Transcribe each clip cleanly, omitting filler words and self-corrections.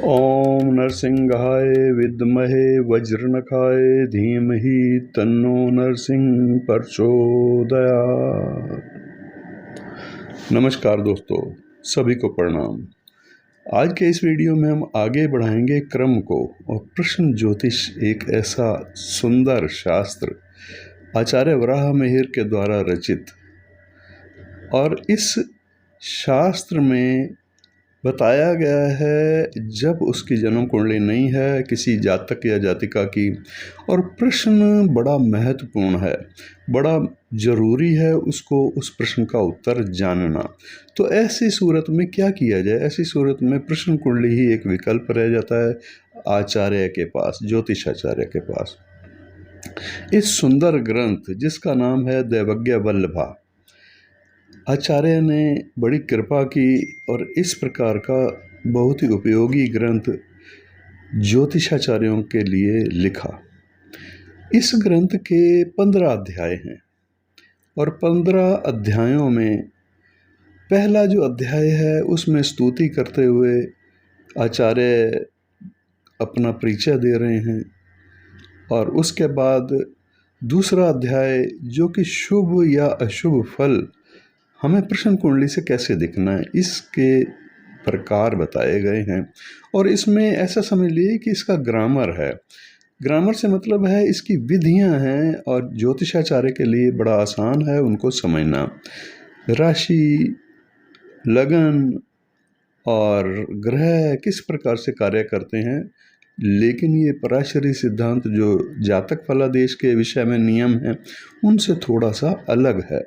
ओम नरसिंहाय विद्महे वज्रनखाय धीमहि तन्नो नरसिंह प्रचोदयात्। नमस्कार दोस्तों, सभी को प्रणाम। आज के इस वीडियो में हम आगे बढ़ाएंगे क्रम को और प्रश्न ज्योतिष एक ऐसा सुंदर शास्त्र आचार्य वराह मिहिर के द्वारा रचित, और इस शास्त्र में बताया गया है जब उसकी जन्म कुंडली नहीं है किसी जातक या जातिका की, और प्रश्न बड़ा महत्वपूर्ण है, बड़ा ज़रूरी है उसको उस प्रश्न का उत्तर जानना। तो ऐसी सूरत में क्या किया जाए? ऐसी सूरत में प्रश्न कुंडली ही एक विकल्प रह जाता है आचार्य के पास, ज्योतिष आचार्य के पास। इस सुंदर ग्रंथ जिसका नाम है दैवज्ञ वल्लभा, आचार्य ने बड़ी कृपा की और इस प्रकार का बहुत ही उपयोगी ग्रंथ ज्योतिषाचार्यों के लिए लिखा। इस ग्रंथ के 15 अध्याय हैं और 15 अध्यायों में पहला जो अध्याय है उसमें स्तुति करते हुए आचार्य अपना परिचय दे रहे हैं, और उसके बाद दूसरा अध्याय जो कि शुभ या अशुभ फल हमें प्रश्न कुंडली से कैसे दिखना है इसके प्रकार बताए गए हैं। और इसमें ऐसा समझ लीजिए कि इसका ग्रामर है। ग्रामर से मतलब है इसकी विधियां हैं और ज्योतिषाचार्य के लिए बड़ा आसान है उनको समझना। राशि, लगन और ग्रह किस प्रकार से कार्य करते हैं, लेकिन ये पराशरी सिद्धांत जो जातक फलादेश के विषय में नियम है उनसे थोड़ा सा अलग है,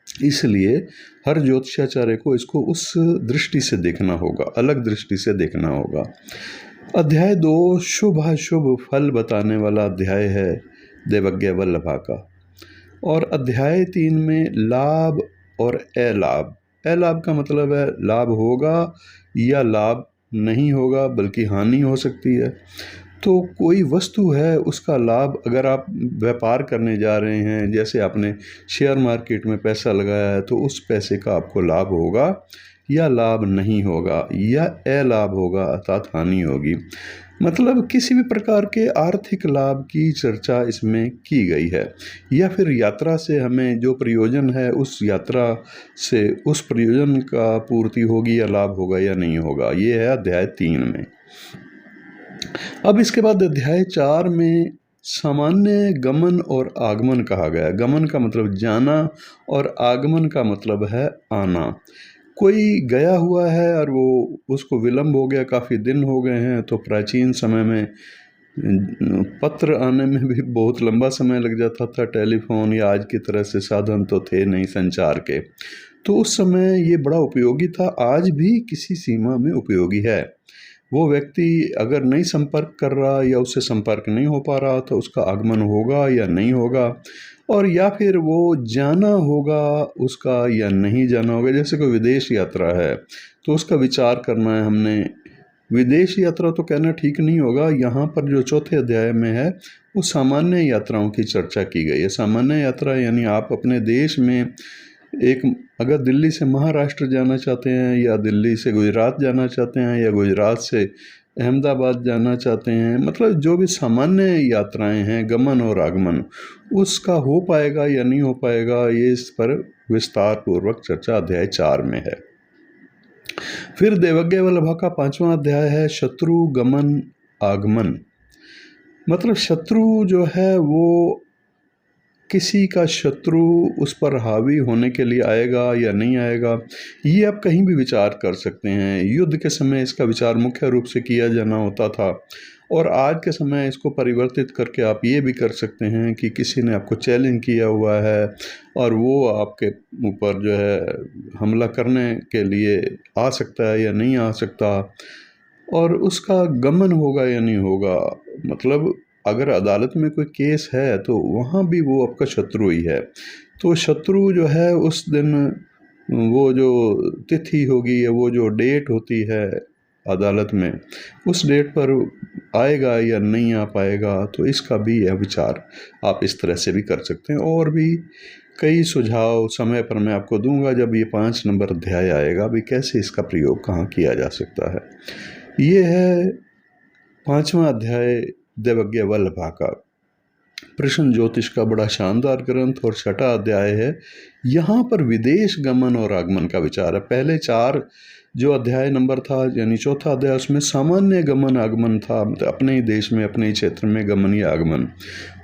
इसलिए हर ज्योतिषाचार्य को इसको उस दृष्टि से देखना होगा, अलग दृष्टि से देखना होगा। अध्याय 2 शुभ अशुभ फल बताने वाला अध्याय है दैवज्ञ वल्लभा का, और अध्याय 3 में लाभ और अलाभ। अलाभ का मतलब है लाभ होगा या लाभ नहीं होगा, बल्कि हानि हो सकती है। तो कोई वस्तु है उसका लाभ, अगर आप व्यापार करने जा रहे हैं, जैसे आपने शेयर मार्केट में पैसा लगाया है, तो उस पैसे का आपको लाभ होगा या लाभ नहीं होगा या अलाभ होगा अर्थात हानि होगी। मतलब किसी भी प्रकार के आर्थिक लाभ की चर्चा इसमें की गई है, या फिर यात्रा से हमें जो प्रयोजन है उस यात्रा से उस प्रयोजन का पूर्ति होगी या लाभ होगा या नहीं होगा। ये है अध्याय 3 में। अब इसके बाद अध्याय 4 में सामान्य गमन और आगमन कहा गया। गमन का मतलब जाना और आगमन का मतलब है आना। कोई गया हुआ है और वो उसको विलंब हो गया, काफ़ी दिन हो गए हैं, तो प्राचीन समय में पत्र आने में भी बहुत लंबा समय लग जाता था। टेलीफोन या आज की तरह से साधन तो थे नहीं संचार के, तो उस समय ये बड़ा उपयोगी था, आज भी किसी सीमा में उपयोगी है। वो व्यक्ति अगर नहीं संपर्क कर रहा या उससे संपर्क नहीं हो पा रहा तो उसका आगमन होगा या नहीं होगा, और या फिर वो जाना होगा उसका या नहीं जाना होगा। जैसे कोई विदेश यात्रा है तो उसका विचार करना है हमने। विदेश यात्रा तो कहना ठीक नहीं होगा। यहाँ पर जो 4थे अध्याय में है वो सामान्य यात्राओं की चर्चा की गई है। सामान्य यात्रा यानी आप अपने देश में अगर दिल्ली से महाराष्ट्र जाना चाहते हैं, या दिल्ली से गुजरात जाना चाहते हैं, या गुजरात से अहमदाबाद जाना चाहते हैं, मतलब जो भी सामान्य यात्राएं हैं गमन और आगमन, उसका हो पाएगा या नहीं हो पाएगा, ये इस पर विस्तार पूर्वक चर्चा अध्याय 4 में है। फिर दैवज्ञ वल्लभा का 5वां अध्याय है शत्रु गमन आगमन। मतलब शत्रु जो है वो किसी का शत्रु उस पर हावी होने के लिए आएगा या नहीं आएगा, ये आप कहीं भी विचार कर सकते हैं। युद्ध के समय इसका विचार मुख्य रूप से किया जाना होता था, और आज के समय इसको परिवर्तित करके आप ये भी कर सकते हैं कि किसी ने आपको चैलेंज किया हुआ है और वो आपके ऊपर जो है हमला करने के लिए आ सकता है या नहीं आ सकता, और उसका गमन होगा या नहीं होगा। मतलब अगर अदालत में कोई केस है तो वहाँ भी वो आपका शत्रु ही है। तो शत्रु जो है उस दिन वो जो तिथि होगी या वो जो डेट होती है अदालत में, उस डेट पर आएगा या नहीं आ पाएगा, तो इसका भी यह विचार आप इस तरह से भी कर सकते हैं। और भी कई सुझाव समय पर मैं आपको दूंगा जब ये 5 नंबर अध्याय आएगा भी कैसे इसका प्रयोग कहाँ किया जा सकता है। ये है 5वां अध्याय देवज्ञ वल्लभा का। प्रश्न ज्योतिष का बड़ा शानदार ग्रंथ और 6वां अध्याय है। यहाँ पर विदेश गमन और आगमन का विचार है। पहले 4 जो अध्याय नंबर था, यानी 4था अध्याय, उसमें सामान्य गमन आगमन था, मतलब अपने ही देश में अपने ही क्षेत्र में गमन या आगमन।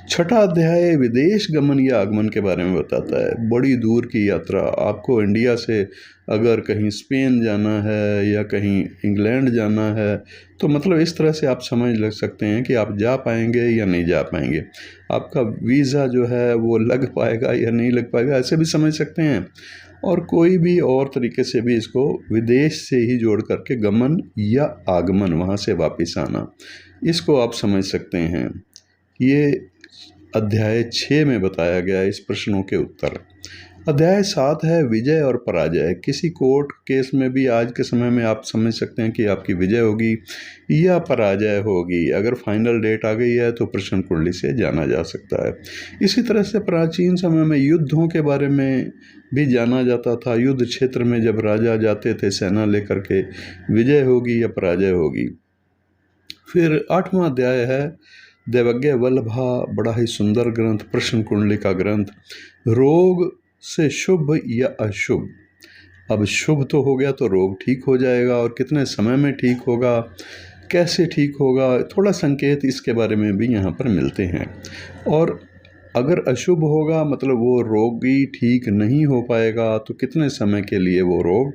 6वां अध्याय विदेश गमन या आगमन के बारे में बताता है। बड़ी दूर की यात्रा, आपको इंडिया से अगर कहीं स्पेन जाना है या कहीं इंग्लैंड जाना है, तो मतलब इस तरह से आप समझ लग सकते हैं कि आप जा पाएंगे या नहीं जा पाएंगे, आपका वीज़ा जो है वो लग पाएगा या नहीं लग पाएगा, ऐसे भी समझ सकते हैं। और कोई भी और तरीके से भी इसको विदेश से ही जोड़ करके गमन या आगमन, वहाँ से वापस आना, इसको आप समझ सकते हैं। ये अध्याय 6 में बताया गया है इस प्रश्नों के उत्तर। अध्याय 7 है विजय और पराजय। किसी कोर्ट केस में भी आज के समय में आप समझ सकते हैं कि आपकी विजय होगी या पराजय होगी। अगर फाइनल डेट आ गई है तो प्रश्न कुंडली से जाना जा सकता है। इसी तरह से प्राचीन समय में युद्धों के बारे में भी जाना जाता था। युद्ध क्षेत्र में जब राजा जाते थे सेना लेकर के, विजय होगी या पराजय होगी। फिर 8वां अध्याय है देवज्ञ वल्लभा, बड़ा ही सुंदर ग्रंथ, प्रश्न कुंडली का ग्रंथ। रोग से शुभ या अशुभ। अब शुभ तो हो गया तो रोग ठीक हो जाएगा, और कितने समय में ठीक होगा, कैसे ठीक होगा, थोड़ा संकेत इसके बारे में भी यहाँ पर मिलते हैं। और अगर अशुभ होगा मतलब वो रोगी ठीक नहीं हो पाएगा, तो कितने समय के लिए वो रोग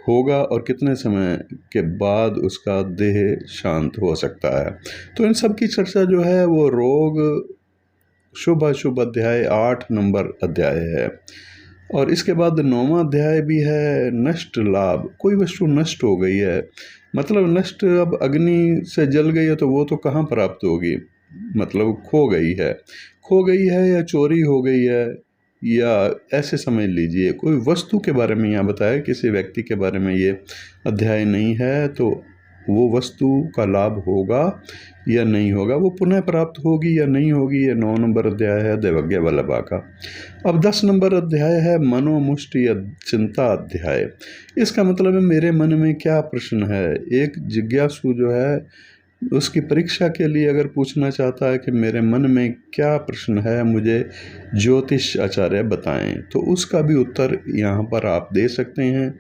होगा और कितने समय के बाद उसका देह शांत हो सकता है। तो इन सब की चर्चा जो है वो रोग शुभ अशुभ अध्याय 8 नंबर अध्याय है। और इसके बाद 9वां अध्याय भी है नष्ट लाभ। कोई वस्तु नष्ट हो गई है, मतलब नष्ट, अब अग्नि से जल गई है तो वो तो कहाँ प्राप्त होगी, मतलब खो गई है या चोरी हो गई है, या ऐसे समझ लीजिए कोई वस्तु के बारे में यहाँ बताया, किसी व्यक्ति के बारे में ये अध्याय नहीं है, तो वो वस्तु का लाभ होगा या नहीं होगा, वो पुनः प्राप्त होगी या नहीं होगी। ये 9 नंबर अध्याय है देवज्ञ वल्लभा का। अब 10 नंबर अध्याय है मनोमुष्टि चिंता अध्याय। इसका मतलब है मेरे मन में क्या प्रश्न है। एक जिज्ञासु जो है उसकी परीक्षा के लिए अगर पूछना चाहता है कि मेरे मन में क्या प्रश्न है, मुझे ज्योतिष आचार्य बताएं, तो उसका भी उत्तर यहाँ पर आप दे सकते हैं।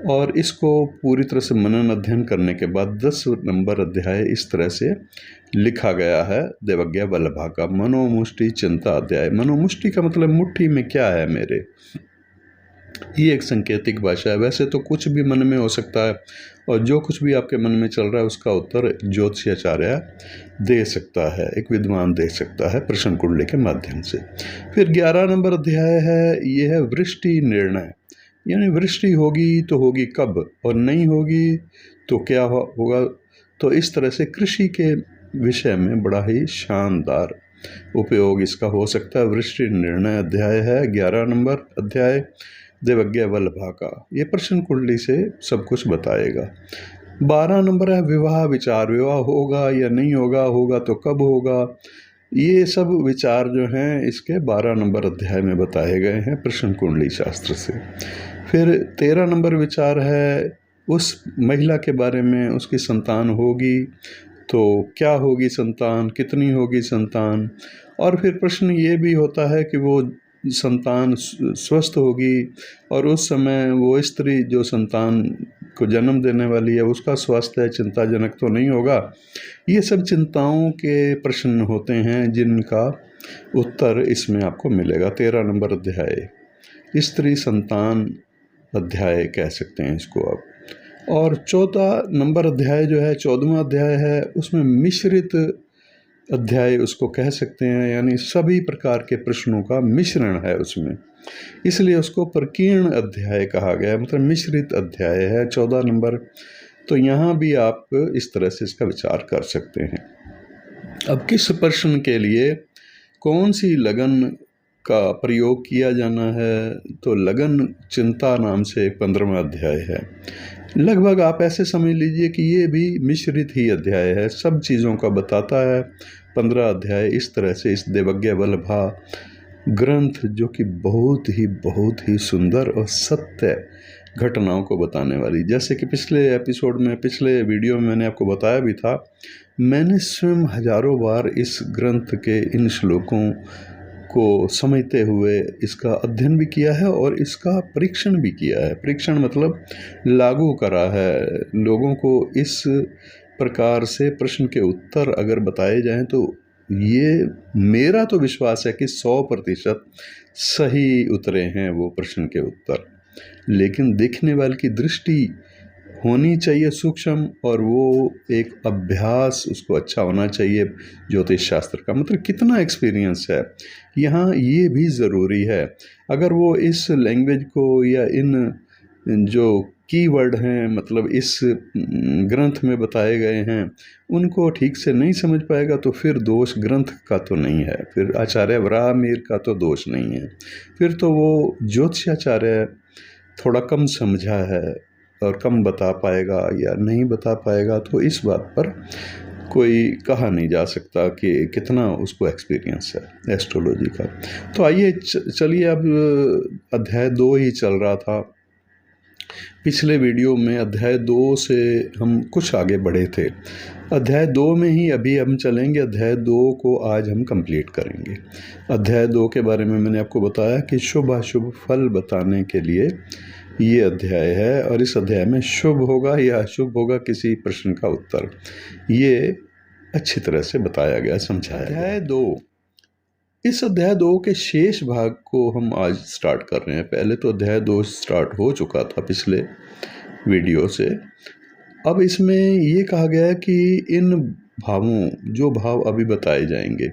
और इसको पूरी तरह से मनन अध्ययन करने के बाद 10 नंबर अध्याय इस तरह से लिखा गया है देवज्ञ वल्लभा का, मनोमुष्टि चिंता अध्याय। मनोमुष्टि का मतलब मुट्ठी में क्या है मेरे, ये एक संकेतिक भाषा है। वैसे तो कुछ भी मन में हो सकता है, और जो कुछ भी आपके मन में चल रहा है उसका उत्तर ज्योतिषाचार्य दे सकता है, एक विद्वान दे सकता है प्रश्न कुंडली के माध्यम से। फिर 11 नंबर अध्याय है, ये है वृष्टि निर्णय, यानी वृष्टि होगी तो होगी कब और नहीं होगी तो क्या होगा। तो इस तरह से कृषि के विषय में बड़ा ही शानदार उपयोग इसका हो सकता है। वृष्टि निर्णय अध्याय है 11 नंबर अध्याय देवज्ञ वल्लभा का। ये प्रश्न कुंडली से सब कुछ बताएगा। 12 नंबर है विवाह विचार। विवाह होगा या नहीं होगा, होगा तो कब होगा, ये सब विचार जो हैं इसके 12 नंबर अध्याय में बताए गए हैं प्रश्न कुंडली शास्त्र से। फिर 13 नंबर विचार है उस महिला के बारे में, उसकी संतान होगी तो क्या होगी संतान, कितनी होगी संतान। और फिर प्रश्न ये भी होता है कि वो संतान स्वस्थ होगी, और उस समय वो स्त्री जो संतान को जन्म देने वाली है उसका स्वास्थ्य चिंताजनक तो नहीं होगा। ये सब चिंताओं के प्रश्न होते हैं जिनका उत्तर इसमें आपको मिलेगा। 13 नंबर अध्याय स्त्री संतान अध्याय कह सकते हैं इसको आप। और 14 नंबर अध्याय जो है 14वां अध्याय है, उसमें मिश्रित अध्याय उसको कह सकते हैं, यानी सभी प्रकार के प्रश्नों का मिश्रण है उसमें, इसलिए उसको प्रकीर्ण अध्याय कहा गया है, मतलब मिश्रित अध्याय है 14 नंबर। तो यहाँ भी आप इस तरह से इसका विचार कर सकते हैं। अब किस प्रश्न के लिए कौन सी लगन का प्रयोग किया जाना है, तो लगन चिंता नाम से 15वां अध्याय है। लगभग आप ऐसे समझ लीजिए कि ये भी मिश्रित ही अध्याय है, सब चीज़ों का बताता है 15 अध्याय इस तरह से इस देवज्ञ वल्लभा ग्रंथ, जो कि बहुत ही सुंदर और सत्य घटनाओं को बताने वाली। जैसे कि पिछले वीडियो में मैंने आपको बताया भी था, मैंने स्वयं हजारों बार इस ग्रंथ के इन श्लोकों को समझते हुए इसका अध्ययन भी किया है और इसका परीक्षण भी किया है। परीक्षण मतलब लागू करा है। लोगों को इस प्रकार से प्रश्न के उत्तर अगर बताए जाएं तो ये मेरा तो विश्वास है कि 100% सही उतरे हैं वो प्रश्न के उत्तर। लेकिन देखने वाले की दृष्टि होनी चाहिए सूक्ष्म, और वो एक अभ्यास उसको अच्छा होना चाहिए ज्योतिष शास्त्र का। मतलब कितना एक्सपीरियंस है यहाँ, ये भी ज़रूरी है। अगर वो इस लैंग्वेज को या इन जो कीवर्ड हैं, मतलब इस ग्रंथ में बताए गए हैं, उनको ठीक से नहीं समझ पाएगा तो फिर दोष ग्रंथ का तो नहीं है, फिर आचार्य वराहमिहिर का तो दोष नहीं है, फिर तो वो ज्योतिषाचार्य थोड़ा कम समझा है और कम बता पाएगा या नहीं बता पाएगा। तो इस बात पर कोई कहा नहीं जा सकता कि कितना उसको एक्सपीरियंस है एस्ट्रोलॉजी का। तो आइए चलिए, अब अध्याय 2 ही चल रहा था। पिछले वीडियो में अध्याय 2 से हम कुछ आगे बढ़े थे। अध्याय 2 में ही अभी हम चलेंगे। अध्याय 2 को आज हम कंप्लीट करेंगे। अध्याय 2 के बारे में मैंने आपको बताया कि शुभ अशुभ फल बताने के लिए ये अध्याय है, और इस अध्याय में शुभ होगा या अशुभ होगा किसी प्रश्न का उत्तर ये अच्छी तरह से बताया गया, समझाया गया। अध्याय 2, इस अध्याय 2 के शेष भाग को हम आज स्टार्ट कर रहे हैं। पहले तो अध्याय 2 स्टार्ट हो चुका था पिछले वीडियो से। अब इसमें ये कहा गया है कि इन भावों, जो भाव अभी बताए जाएंगे,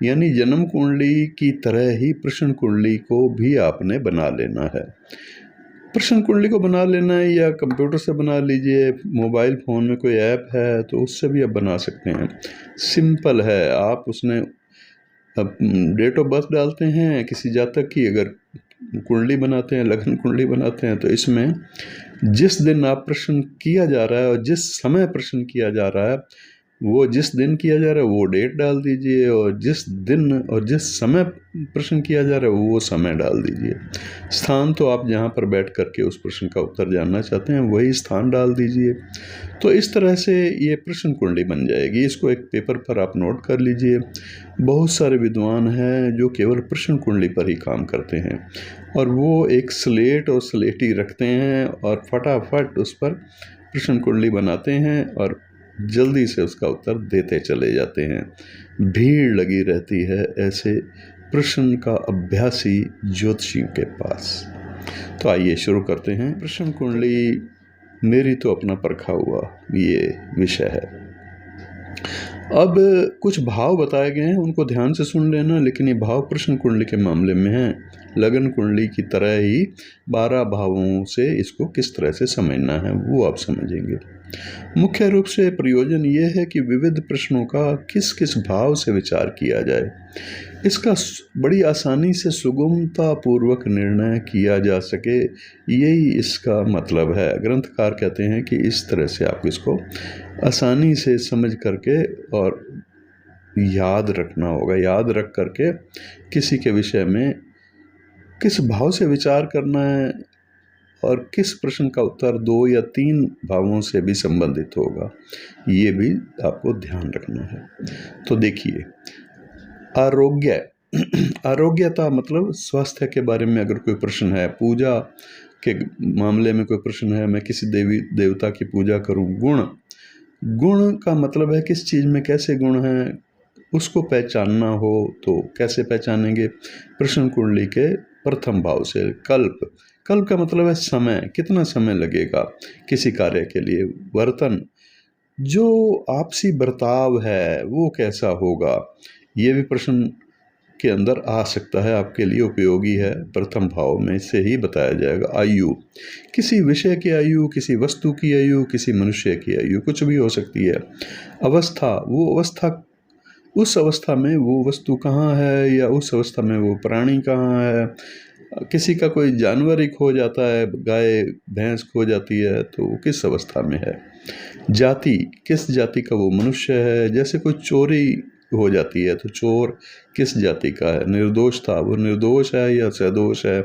यानी जन्म कुंडली की तरह ही प्रश्न कुंडली को भी आपने बना लेना है। प्रश्न कुंडली को बना लेना है या कंप्यूटर से बना लीजिए, मोबाइल फ़ोन में कोई ऐप है तो उससे भी आप बना सकते हैं। सिंपल है। आप उसने अब डेट ऑफ बर्थ डालते हैं किसी जातक की, अगर कुंडली बनाते हैं, लगन कुंडली बनाते हैं, तो इसमें जिस दिन आप प्रश्न किया जा रहा है और जिस समय प्रश्न किया जा रहा है, वो जिस दिन किया जा रहा है वो डेट डाल दीजिए, और जिस दिन और जिस समय प्रश्न किया जा रहा है वो समय डाल दीजिए। स्थान तो आप जहाँ पर बैठ करके उस प्रश्न का उत्तर जानना चाहते हैं वही स्थान डाल दीजिए। तो इस तरह से ये प्रश्न कुंडली बन जाएगी। इसको एक पेपर पर आप नोट कर लीजिए। बहुत सारे विद्वान हैं जो केवल प्रश्न कुंडली पर ही काम करते हैं, और वो एक स्लेट और स्लेटी रखते हैं और फटाफट उस पर प्रश्न कुंडली बनाते हैं और जल्दी से उसका उत्तर देते चले जाते हैं। भीड़ लगी रहती है ऐसे प्रश्न का अभ्यासी ज्योतिषियों के पास। तो आइए शुरू करते हैं। प्रश्न कुंडली मेरी तो अपना परखा हुआ ये विषय है। अब कुछ भाव बताए गए हैं, उनको ध्यान से सुन लेना। लेकिन ये भाव प्रश्न कुंडली के मामले में है, लगन कुंडली की तरह ही 12 भावों से इसको किस तरह से समझना है वो आप समझेंगे। मुख्य रूप से प्रयोजन ये है कि विविध प्रश्नों का किस किस भाव से विचार किया जाए, इसका बड़ी आसानी से सुगमता पूर्वक निर्णय किया जा सके, यही इसका मतलब है। ग्रंथकार कहते हैं कि इस तरह से आप इसको आसानी से समझ करके और याद रखना होगा। याद रख करके किसी के विषय में किस भाव से विचार करना है और किस प्रश्न का उत्तर 2 या 3 भावों से भी संबंधित होगा, ये भी आपको ध्यान रखना है। तो देखिए, आरोग्य आरोग्यता मतलब स्वास्थ्य के बारे में अगर कोई प्रश्न है, पूजा के मामले में कोई प्रश्न है, मैं किसी देवी देवता की पूजा करूं, गुण का मतलब है किस चीज़ में कैसे गुण हैं, उसको पहचानना हो तो कैसे पहचानेंगे। प्रश्न कुंडली के प्रथम भाव से कल्प का मतलब है समय, कितना समय लगेगा किसी कार्य के लिए। वर्तन, जो आपसी बर्ताव है वो कैसा होगा, ये भी प्रश्न के अंदर आ सकता है, आपके लिए उपयोगी है। प्रथम भाव में से ही बताया जाएगा। आयु, किसी विषय की आयु, किसी वस्तु की आयु, किसी मनुष्य की आयु, कुछ भी हो सकती है। अवस्था, वो अवस्था, उस अवस्था में वो वस्तु कहाँ है या उस अवस्था में वो प्राणी कहाँ है। किसी का कोई जानवर ही खो जाता है, गाय भैंस खो जाती है, तो वो किस अवस्था में है। जाति, किस जाति का वो मनुष्य है। जैसे कोई चोरी हो जाती है तो चोर किस जाति का है। निर्दोषता, वो निर्दोष है या सदोष है।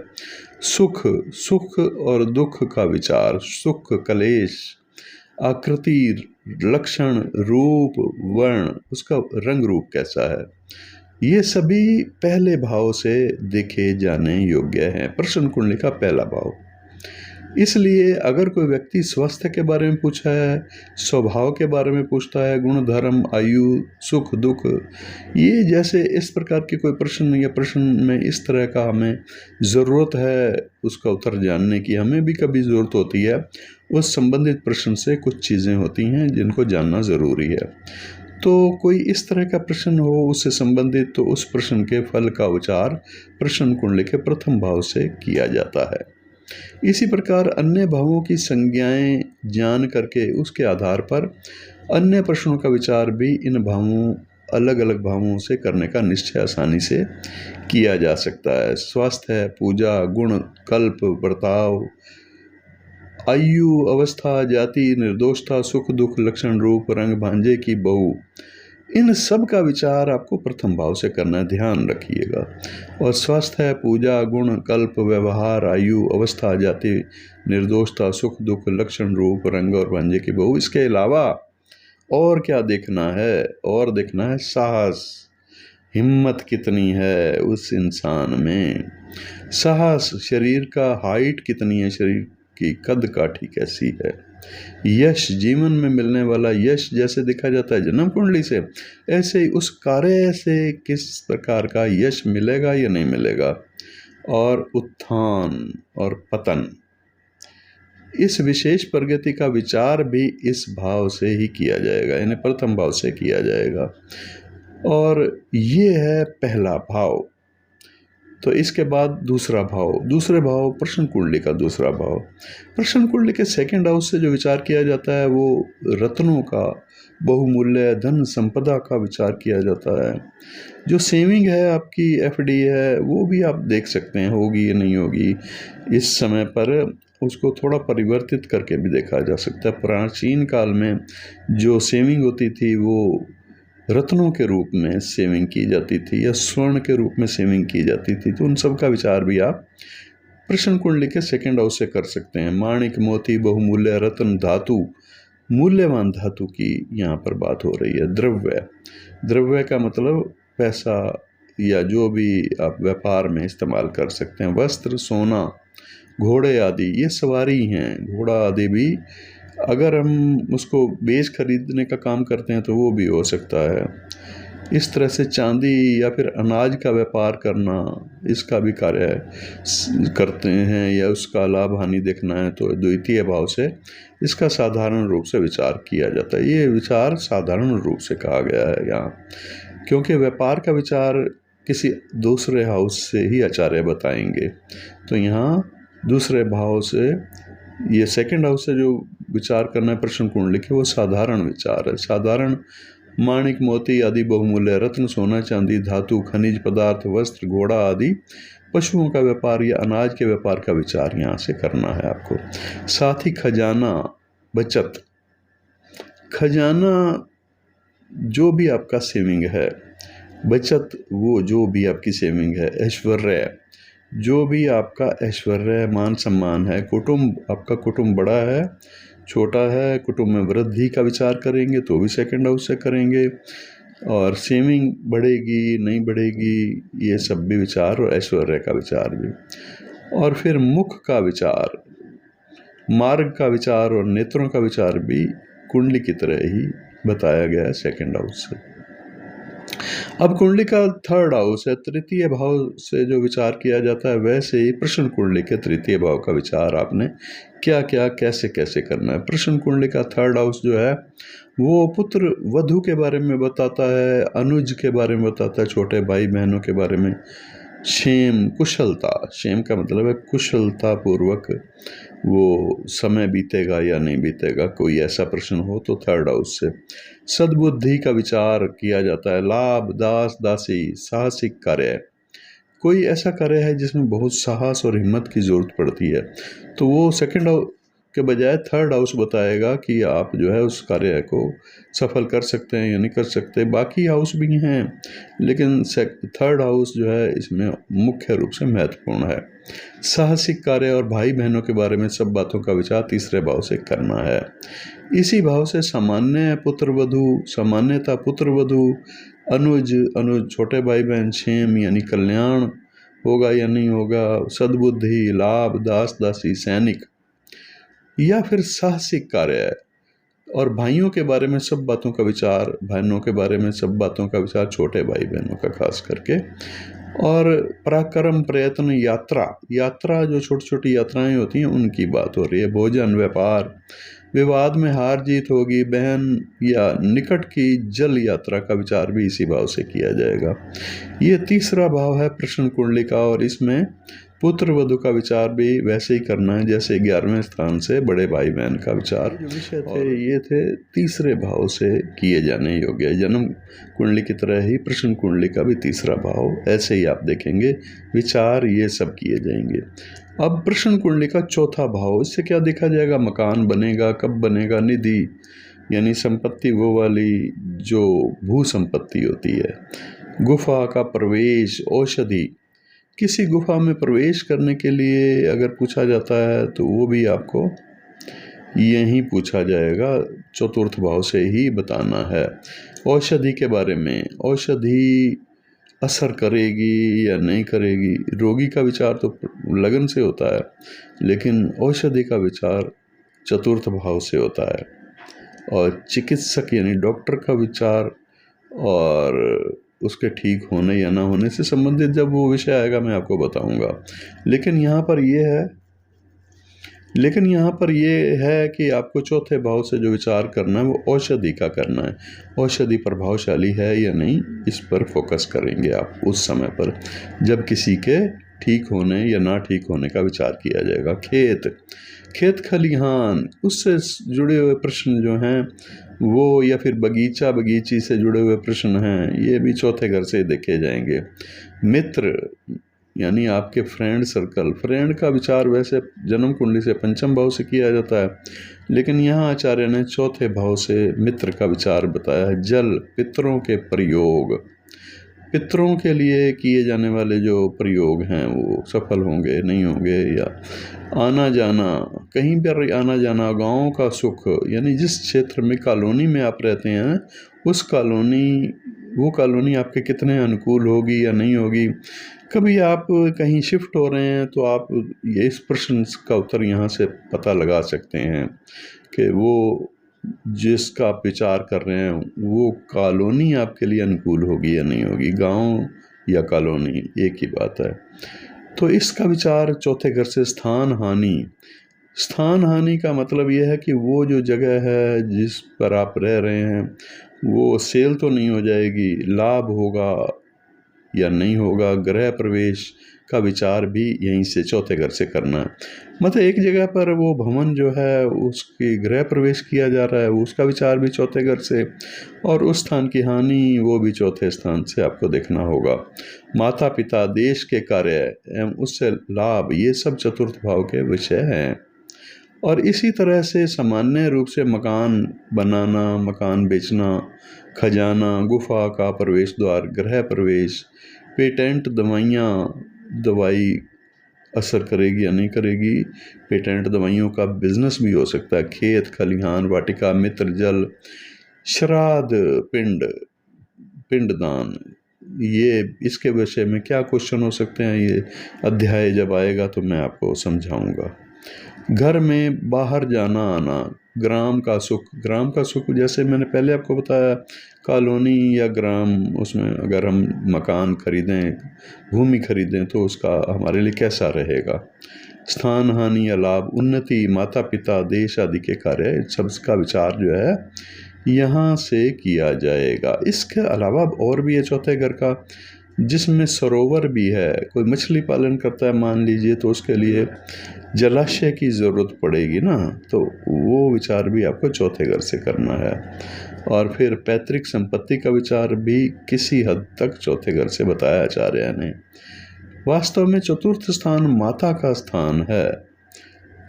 सुख, सुख और दुख का विचार, सुख कलेश, आकृति, लक्षण, रूप, वर्ण, उसका रंग रूप कैसा है, ये सभी पहले भाव से देखे जाने योग्य हैं। प्रश्न कुंडली का पहला भाव। इसलिए अगर कोई व्यक्ति स्वास्थ्य के बारे में पूछा है, स्वभाव के बारे में पूछता है, गुण धर्म, आयु, सुख दुख, ये जैसे इस प्रकार के कोई प्रश्न या प्रश्न में इस तरह का हमें ज़रूरत है उसका उत्तर जानने की, हमें भी कभी ज़रूरत होती है, उस संबंधित प्रश्न से कुछ चीज़ें होती हैं जिनको जानना ज़रूरी है। तो कोई इस तरह का प्रश्न हो उससे संबंधित, तो उस प्रश्न के फल का विचार प्रश्न कुंडली के प्रथम भाव से किया जाता है। इसी प्रकार अन्य भावों की संज्ञाएं जान करके उसके आधार पर अन्य प्रश्नों का विचार भी इन भावों, अलग अलग भावों से करने का निश्चय आसानी से किया जा सकता है। स्वास्थ्य, पूजा, गुण, कल्प, बर्ताव, आयु, अवस्था, जाति, निर्दोषता, सुख दुख, लक्षण, रूप, रंग, भांजे की बहू, इन सब का विचार आपको प्रथम भाव से करना है, ध्यान रखिएगा। और स्वास्थ्य, पूजा, गुण, कल्प, व्यवहार, आयु, अवस्था, जाति, निर्दोषता, सुख दुख, लक्षण, रूप, रंग और भांजे की बहू, इसके अलावा और क्या देखना है? और देखना है साहस, हिम्मत कितनी है उस इंसान में, साहस, शरीर का हाइट कितनी है, शरीर की कद काठी कैसी है, यश, जीवन में मिलने वाला यश जैसे देखा जाता है जन्म कुंडली से, ऐसे ही उस कार्य से किस प्रकार का यश मिलेगा या नहीं मिलेगा, और उत्थान और पतन, इस विशेष प्रगति का विचार भी इस भाव से ही किया जाएगा, यानी प्रथम भाव से किया जाएगा। और ये है पहला भाव। तो इसके बाद दूसरा भाव, दूसरे भाव प्रश्न कुंडली का दूसरा भाव। प्रश्न कुंडली के सेकंड हाउस से जो विचार किया जाता है वो रत्नों का, बहुमूल्य धन संपदा का विचार किया जाता है। जो सेविंग है आपकी, एफडी है, वो भी आप देख सकते हैं होगी या नहीं होगी, इस समय पर उसको थोड़ा परिवर्तित करके भी देखा जा सकता है। प्राचीन काल में जो सेविंग होती थी वो रत्नों के रूप में सेविंग की जाती थी या स्वर्ण के रूप में सेविंग की जाती थी, तो उन सब का विचार भी आप प्रश्न कुंडली के सेकंड हाउस से कर सकते हैं। माणिक, मोती, बहुमूल्य रत्न, धातु, मूल्यवान धातु की यहाँ पर बात हो रही है। द्रव्य, द्रव्य का मतलब पैसा या जो भी आप व्यापार में इस्तेमाल कर सकते हैं। वस्त्र, सोना, घोड़े आदि, ये सवारी हैं, घोड़ा आदि भी अगर हम उसको बेच खरीदने का काम करते हैं तो वो भी हो सकता है। इस तरह से चांदी या फिर अनाज का व्यापार करना, इसका भी कार्य करते हैं, या उसका लाभ हानि देखना है तो द्वितीय भाव से इसका साधारण रूप से विचार किया जाता है। ये विचार साधारण रूप से कहा गया है यहाँ, क्योंकि व्यापार का विचार किसी दूसरे हाउस से ही आचार्य बताएंगे। तो यहाँ दूसरे भाव से, ये सेकंड हाउस से जो विचार करना है प्रश्न कुंडली के, वो साधारण विचार है। साधारण माणिक, मोती आदि बहुमूल्य रत्न, सोना, चांदी, धातु, खनिज पदार्थ, वस्त्र, घोड़ा आदि पशुओं का व्यापार या अनाज के व्यापार का विचार यहाँ से करना है आपको। साथ ही खजाना, बचत, खजाना जो भी आपका सेविंग है, बचत वो जो भी आपकी सेविंग है, ऐश्वर्य जो भी आपका ऐश्वर्य, मान सम्मान है, कुटुंब, आपका कुटुंब बड़ा है छोटा है, कुटुंब में वृद्धि का विचार करेंगे तो भी सेकंड हाउस से करेंगे, और सेविंग बढ़ेगी नहीं बढ़ेगी, ये सब भी विचार, और ऐश्वर्य का विचार भी। और फिर मुख का विचार, मार्ग का विचार और नेत्रों का विचार भी कुंडली की तरह ही बताया गया है सेकंड हाउस से। अब कुंडली का थर्ड हाउस है, तृतीय भाव से जो विचार किया जाता है, वैसे ही प्रश्न कुंडली के तृतीय भाव का विचार आपने क्या क्या कैसे कैसे करना है। प्रश्न कुंडली का थर्ड हाउस जो है वो पुत्र वधू के बारे में बताता है, अनुज के बारे में बताता है, छोटे भाई बहनों के बारे में, क्षेम, कुशलता, क्षेम का मतलब है कुशलता पूर्वक वो समय बीतेगा या नहीं बीतेगा, कोई ऐसा प्रश्न हो तो थर्ड हाउस से। सद्बुद्धि का विचार किया जाता है, लाभ, दास दासी, साहसिक कार्य, कोई ऐसा कार्य है जिसमें बहुत साहस और हिम्मत की जरूरत पड़ती है तो वो सेकंड हाउस के बजाय थर्ड हाउस बताएगा कि आप जो है उस कार्य को सफल कर सकते हैं या नहीं कर सकते। बाकी हाउस भी हैं, लेकिन थर्ड हाउस जो है इसमें मुख्य रूप से महत्वपूर्ण है। साहसिक कार्य और भाई बहनों के बारे में सब बातों का विचार तीसरे भाव से करना है। इसी भाव से सामान्यता पुत्र वधु, अनुज छोटे भाई बहन, क्षेम यानी कल्याण होगा या नहीं होगा, सद्बुद्धि, लाभ, दास दासी, सैनिक या फिर साहसिक कार्य है। और भाइयों के बारे में सब बातों का विचार, बहनों के बारे में सब बातों का विचार, छोटे भाई बहनों का खास करके। और पराक्रम, प्रयत्न, यात्रा जो छोटी छोटी यात्राएं होती हैं उनकी बात हो रही है। भोजन, व्यापार, विवाद में हार जीत होगी, बहन या निकट की जल यात्रा का विचार भी इसी भाव से किया जाएगा। ये तीसरा भाव है प्रश्न कुंडली का, और इसमें पुत्र वधु का विचार भी वैसे ही करना है जैसे 11वें स्थान से बड़े भाई बहन का विचार। जो विषय थे ये थे तीसरे भाव से किए जाने योग्य। जन्म कुंडली की तरह ही प्रश्न कुंडली का भी तीसरा भाव, ऐसे ही आप देखेंगे विचार ये सब किए जाएंगे। अब प्रश्न कुंडली का चौथा भाव, इससे क्या देखा जाएगा? मकान बनेगा, कब बनेगा? निधि यानी संपत्ति, वो वाली जो भू संपत्ति होती है। गुफा का प्रवेश, औषधि, किसी गुफा में प्रवेश करने के लिए अगर पूछा जाता है तो वो भी आपको यहीं पूछा जाएगा, चतुर्थ भाव से ही बताना है। औषधि के बारे में, औषधि असर करेगी या नहीं करेगी, रोगी का विचार तो लगन से होता है, लेकिन औषधि का विचार चतुर्थ भाव से होता है। और चिकित्सक यानी डॉक्टर का विचार और उसके ठीक होने या ना होने से संबंधित जब वो विषय आएगा मैं आपको बताऊंगा। लेकिन यहाँ पर ये है कि आपको चौथे भाव से जो विचार करना है वो औषधि का करना है। औषधि प्रभावशाली है या नहीं, इस पर फोकस करेंगे आप उस समय पर जब किसी के ठीक होने या ना ठीक होने का विचार किया जाएगा। खेत खलिहान, उससे जुड़े हुए प्रश्न जो हैं वो, या फिर बगीचा बगीची से जुड़े हुए प्रश्न हैं, ये भी चौथे घर से देखे जाएंगे। मित्र यानी आपके फ्रेंड सर्कल, फ्रेंड का विचार वैसे जन्म कुंडली से पंचम भाव से किया जाता है, लेकिन यहाँ आचार्य ने चौथे भाव से मित्र का विचार बताया है। जल, पितरों के प्रयोग, पितरों के लिए किए जाने वाले जो प्रयोग हैं वो सफल होंगे नहीं होंगे, या आना जाना, कहीं पर आना जाना, गाँव का सुख यानी जिस क्षेत्र में कॉलोनी में आप रहते हैं उस वो कॉलोनी आपके कितने अनुकूल होगी या नहीं होगी। कभी आप कहीं शिफ्ट हो रहे हैं तो आप ये इस प्रश्न का उत्तर यहाँ से पता लगा सकते हैं कि वो जिसका आप विचार कर रहे हैं वो कॉलोनी आपके लिए अनुकूल होगी या नहीं होगी। गांव या कॉलोनी एक ही बात है। तो इसका विचार चौथे घर से। स्थान हानि का मतलब यह है कि वो जो जगह है जिस पर आप रह रहे हैं वो सेल तो नहीं हो जाएगी, लाभ होगा या नहीं होगा। गृह प्रवेश का विचार भी यहीं से चौथे घर से करना है। मतलब एक जगह पर वो भवन जो है उसकी गृह प्रवेश किया जा रहा है, उसका विचार भी चौथे घर से, और उस स्थान की हानि वो भी चौथे स्थान से आपको देखना होगा। माता पिता, देश के कार्य एवं उससे लाभ, ये सब चतुर्थ भाव के विषय हैं। और इसी तरह से सामान्य रूप से मकान बनाना, मकान बेचना, खजाना, गुफा का प्रवेश द्वार, गृह प्रवेश, पेटेंट, दवाई असर करेगी या नहीं करेगी, पेटेंट दवाइयों का बिजनेस भी हो सकता है। खेत खलिहान, वाटिका, मित्र, जल, श्राद्ध, पिंडदान, ये इसके विषय में क्या क्वेश्चन हो सकते हैं ये अध्याय जब आएगा तो मैं आपको समझाऊंगा। घर में बाहर जाना आना, ग्राम का सुख जैसे मैंने पहले आपको बताया, कॉलोनी या ग्राम, उसमें अगर हम मकान खरीदें, भूमि खरीदें तो उसका हमारे लिए कैसा रहेगा। स्थान हानि या लाभ, उन्नति, माता पिता, देश आदि के कार्य, सबका विचार जो है यहाँ से किया जाएगा। इसके अलावा और भी है चौथे घर का, जिसमें सरोवर भी है। कोई मछली पालन करता है मान लीजिए, तो उसके लिए जलाशय की ज़रूरत पड़ेगी ना, तो वो विचार भी आपको चौथे घर से करना है। और फिर पैतृक संपत्ति का विचार भी किसी हद तक चौथे घर से बताया आचार्य ने। वास्तव में चतुर्थ स्थान माता का स्थान है,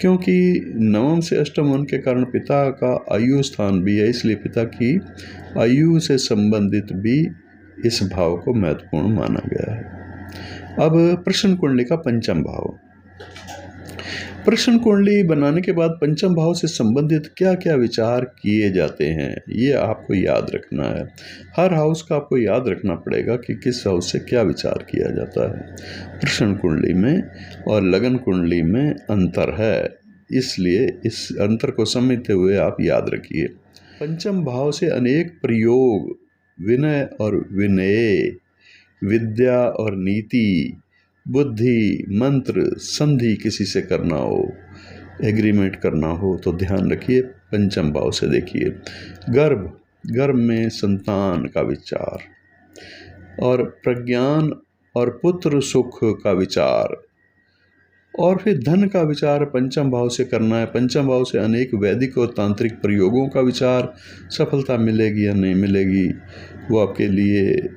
क्योंकि नवम से अष्टम होने के कारण पिता का आयु स्थान भी है, इसलिए पिता की आयु से संबंधित भी इस भाव को महत्वपूर्ण माना गया है। अब प्रश्न कुंडली का पंचम भाव। प्रश्न कुंडली बनाने के बाद पंचम भाव से संबंधित क्या क्या विचार किए जाते हैं, ये आपको याद रखना है। हर हाउस का आपको याद रखना पड़ेगा कि किस हाउस से क्या विचार किया जाता है। प्रश्न कुंडली में और लगन कुंडली में अंतर है, इसलिए इस अंतर को समझते हुए आप याद रखिए। पंचम भाव से अनेक प्रयोग, विनय और विनय, विद्या और नीति, बुद्धि, मंत्र, संधि किसी से करना हो, एग्रीमेंट करना हो तो ध्यान रखिए पंचम भाव से देखिए। गर्भ में संतान का विचार, और प्रज्ञान और पुत्र सुख का विचार, और फिर धन का विचार पंचम भाव से करना है। पंचम भाव से अनेक वैदिक और तांत्रिक प्रयोगों का विचार, सफलता मिलेगी या नहीं मिलेगी, वो आपके लिए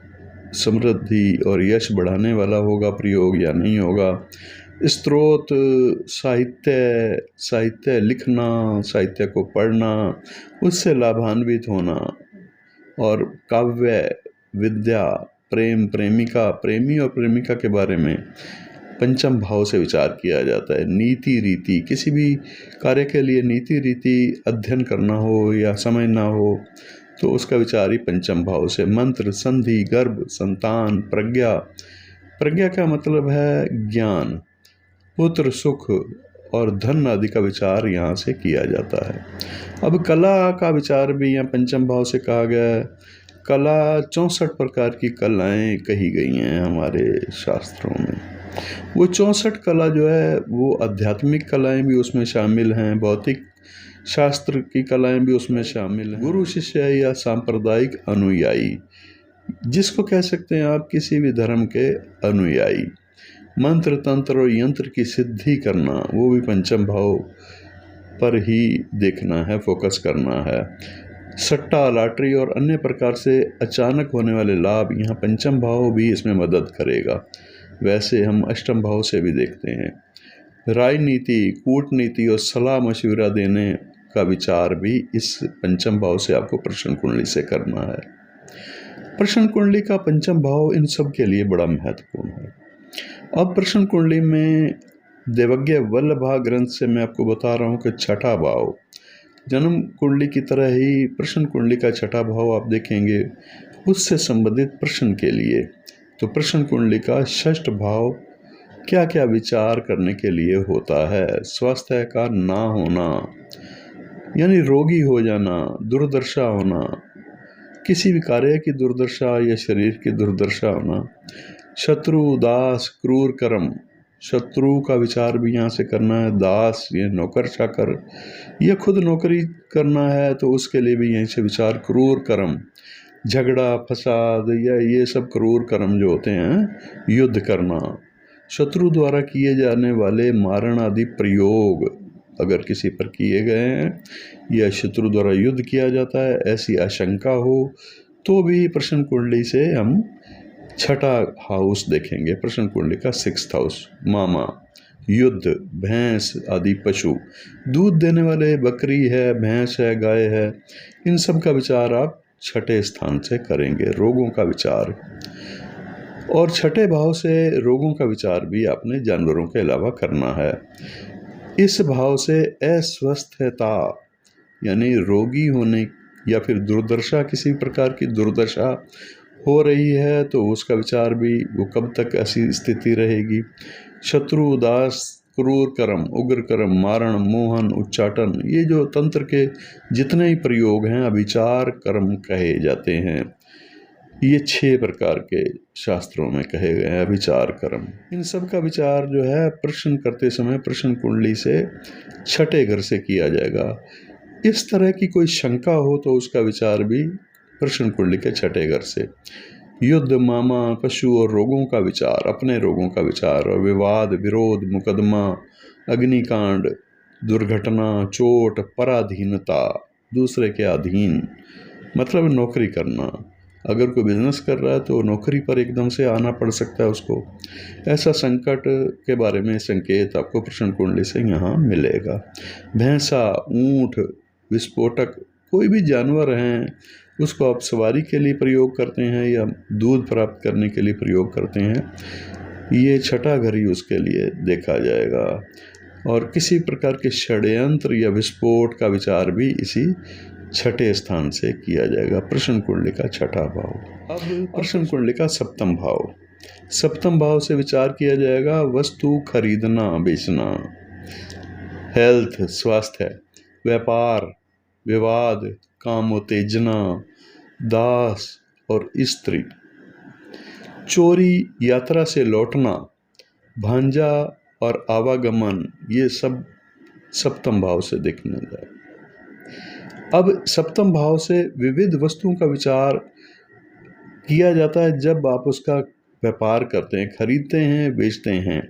समृद्धि और यश बढ़ाने वाला होगा प्रयोग या नहीं होगा। स्त्रोत, साहित्य लिखना, साहित्य को पढ़ना, उससे लाभान्वित होना, और काव्य, विद्या, प्रेम, प्रेमी और प्रेमिका के बारे में पंचम भाव से विचार किया जाता है। नीति रीति, किसी भी कार्य के लिए नीति रीति अध्ययन करना हो या समझना हो तो उसका विचार ही पंचम भाव से। मंत्र, संधि, गर्भ, संतान, प्रज्ञा का मतलब है ज्ञान, पुत्र सुख और धन आदि का विचार यहाँ से किया जाता है। अब कला का विचार भी यहाँ पंचम भाव से कहा गया है। कला 64 प्रकार की कलाएं कही गई हैं हमारे शास्त्रों में। वो 64 कला जो है वो आध्यात्मिक कलाएं भी उसमें शामिल हैं, भौतिक शास्त्र की कलाएं भी उसमें शामिल हैं। गुरु शिष्य या सांप्रदायिक अनुयायी, जिसको कह सकते हैं आप किसी भी धर्म के अनुयायी। मंत्र, तंत्र और यंत्र की सिद्धि करना, वो भी पंचम भाव पर ही देखना है, फोकस करना है। सट्टा, लॉटरी और अन्य प्रकार से अचानक होने वाले लाभ, यहाँ पंचम भाव भी इसमें मदद करेगा। वैसे हम अष्टम भाव से भी देखते हैं। राजनीति, कूटनीति और सलाह मशविरा देने का विचार भी इस पंचम भाव से आपको प्रश्न कुंडली से करना है। प्रश्न कुंडली का पंचम भाव इन सब के लिए बड़ा महत्वपूर्ण है। अब प्रश्न कुंडली में देवज्ञ वल्लभा ग्रंथ से मैं आपको बता रहा हूँ कि छठा भाव, जन्म कुंडली की तरह ही प्रश्न कुंडली का छठा भाव आप देखेंगे उससे संबंधित प्रश्न के लिए। तो प्रश्न कुंडली का षष्ठ भाव क्या क्या विचार करने के लिए होता है। स्वास्थ्य का ना होना, यानी रोगी हो जाना, दुर्दशा होना, किसी भी कार्य की दुर्दशा या शरीर की दुर्दशा होना। शत्रु, दास, क्रूर कर्म, शत्रु का विचार भी यहाँ से करना है। दास ये नौकर चाकर, या खुद नौकरी करना है तो उसके लिए भी यहीं से विचार। क्रूर कर्म, झगड़ा, फसाद, या ये सब क्रूर कर्म जो होते हैं, युद्ध करना। शत्रु द्वारा किए जाने वाले मारण आदि प्रयोग अगर किसी पर किए गए हैं या शत्रु द्वारा युद्ध किया जाता है, ऐसी आशंका हो तो भी प्रश्न कुंडली से हम छठा हाउस देखेंगे। प्रश्न कुंडली का 6th हाउस, मामा, युद्ध, भैंस आदि पशु, दूध देने वाले, बकरी है, भैंस है, गाय है, इन सब का विचार आप छठे स्थान से करेंगे। रोगों का विचार, और छठे भाव से रोगों का विचार भी आपने जानवरों के अलावा करना है। इस भाव से अस्वस्थता यानी रोगी होने या फिर दुर्दशा, किसी प्रकार की दुर्दशा हो रही है तो उसका विचार भी, वो कब तक ऐसी स्थिति रहेगी। शत्रु, दास, क्रूर कर्म, उग्र कर्म, मारण, मोहन, उच्चाटन, ये जो तंत्र के जितने ही प्रयोग हैं अभिचार कर्म कहे जाते हैं। ये 6 प्रकार के शास्त्रों में कहे गए हैं अभिचार कर्म। इन सब का विचार जो है प्रश्न करते समय प्रश्न कुंडली से छठे घर से किया जाएगा। इस तरह की कोई शंका हो तो उसका विचार भी प्रश्न कुंडली के छठे घर से। युद्ध, मामा, पशु और रोगों का विचार, अपने रोगों का विचार, और विवाद, विरोध, मुकदमा, अग्निकांड, दुर्घटना, चोट, पराधीनता, दूसरे के अधीन, मतलब नौकरी करना, अगर कोई बिजनेस कर रहा है तो नौकरी पर एकदम से आना पड़ सकता है उसको। ऐसा संकट के बारे में संकेत आपको प्रश्न कुंडली से यहाँ मिलेगा। भैंसा, ऊंट, विस्फोटक, कोई भी जानवर हैं उसको आप सवारी के लिए प्रयोग करते हैं या दूध प्राप्त करने के लिए प्रयोग करते हैं, ये छठा घर ही उसके लिए देखा जाएगा। और किसी प्रकार के षड्यंत्र या विस्फोट का विचार भी इसी छठे स्थान से किया जाएगा। प्रश्न कुंडली का छठा भाव। अब प्रश्न कुंडली का सप्तम भाव। सप्तम भाव से विचार किया जाएगा वस्तु खरीदना बेचना, हेल्थ स्वास्थ्य, व्यापार, विवाद, काम उत्तेजना, दास और स्त्री, चोरी, यात्रा से लौटना, भांजा और आवागमन, ये सब सप्तम भाव से देखने जाए। अब सप्तम भाव से विविध वस्तुओं का विचार किया जाता है जब आप उसका व्यापार करते हैं, खरीदते हैं, बेचते हैं,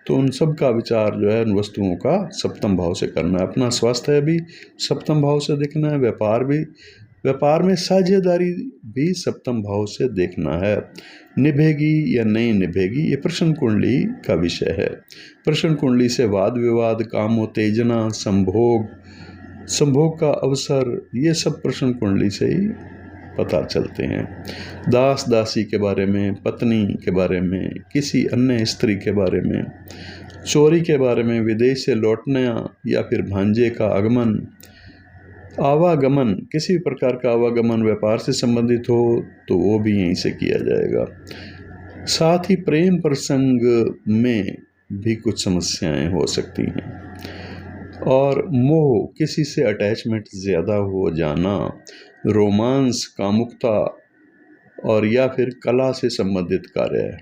तो उन सब का विचार जो है उन वस्तुओं का सप्तम भाव से करना है। अपना स्वास्थ्य भी सप्तम भाव से देखना है, व्यापार में साझेदारी भी सप्तम भाव से देखना है। निभेगी या नहीं निभेगी ये प्रश्न कुंडली का विषय है। प्रश्न कुंडली से वाद विवाद, काम उत्तेजना, संभोग का अवसर, ये सब प्रश्न कुंडली से ही पता चलते हैं। दास दासी के बारे में, पत्नी के बारे में, किसी अन्य स्त्री के बारे में, चोरी के बारे में, विदेश से लौटना या फिर भांजे का आगमन, आवागमन, किसी भी प्रकार का आवागमन व्यापार से संबंधित हो तो वो भी यहीं से किया जाएगा। साथ ही प्रेम प्रसंग में भी कुछ समस्याएं हो सकती हैं। और मोह, किसी से अटैचमेंट ज़्यादा हो जाना, रोमांस, कामुकता, और या फिर कला से संबंधित कार्य है।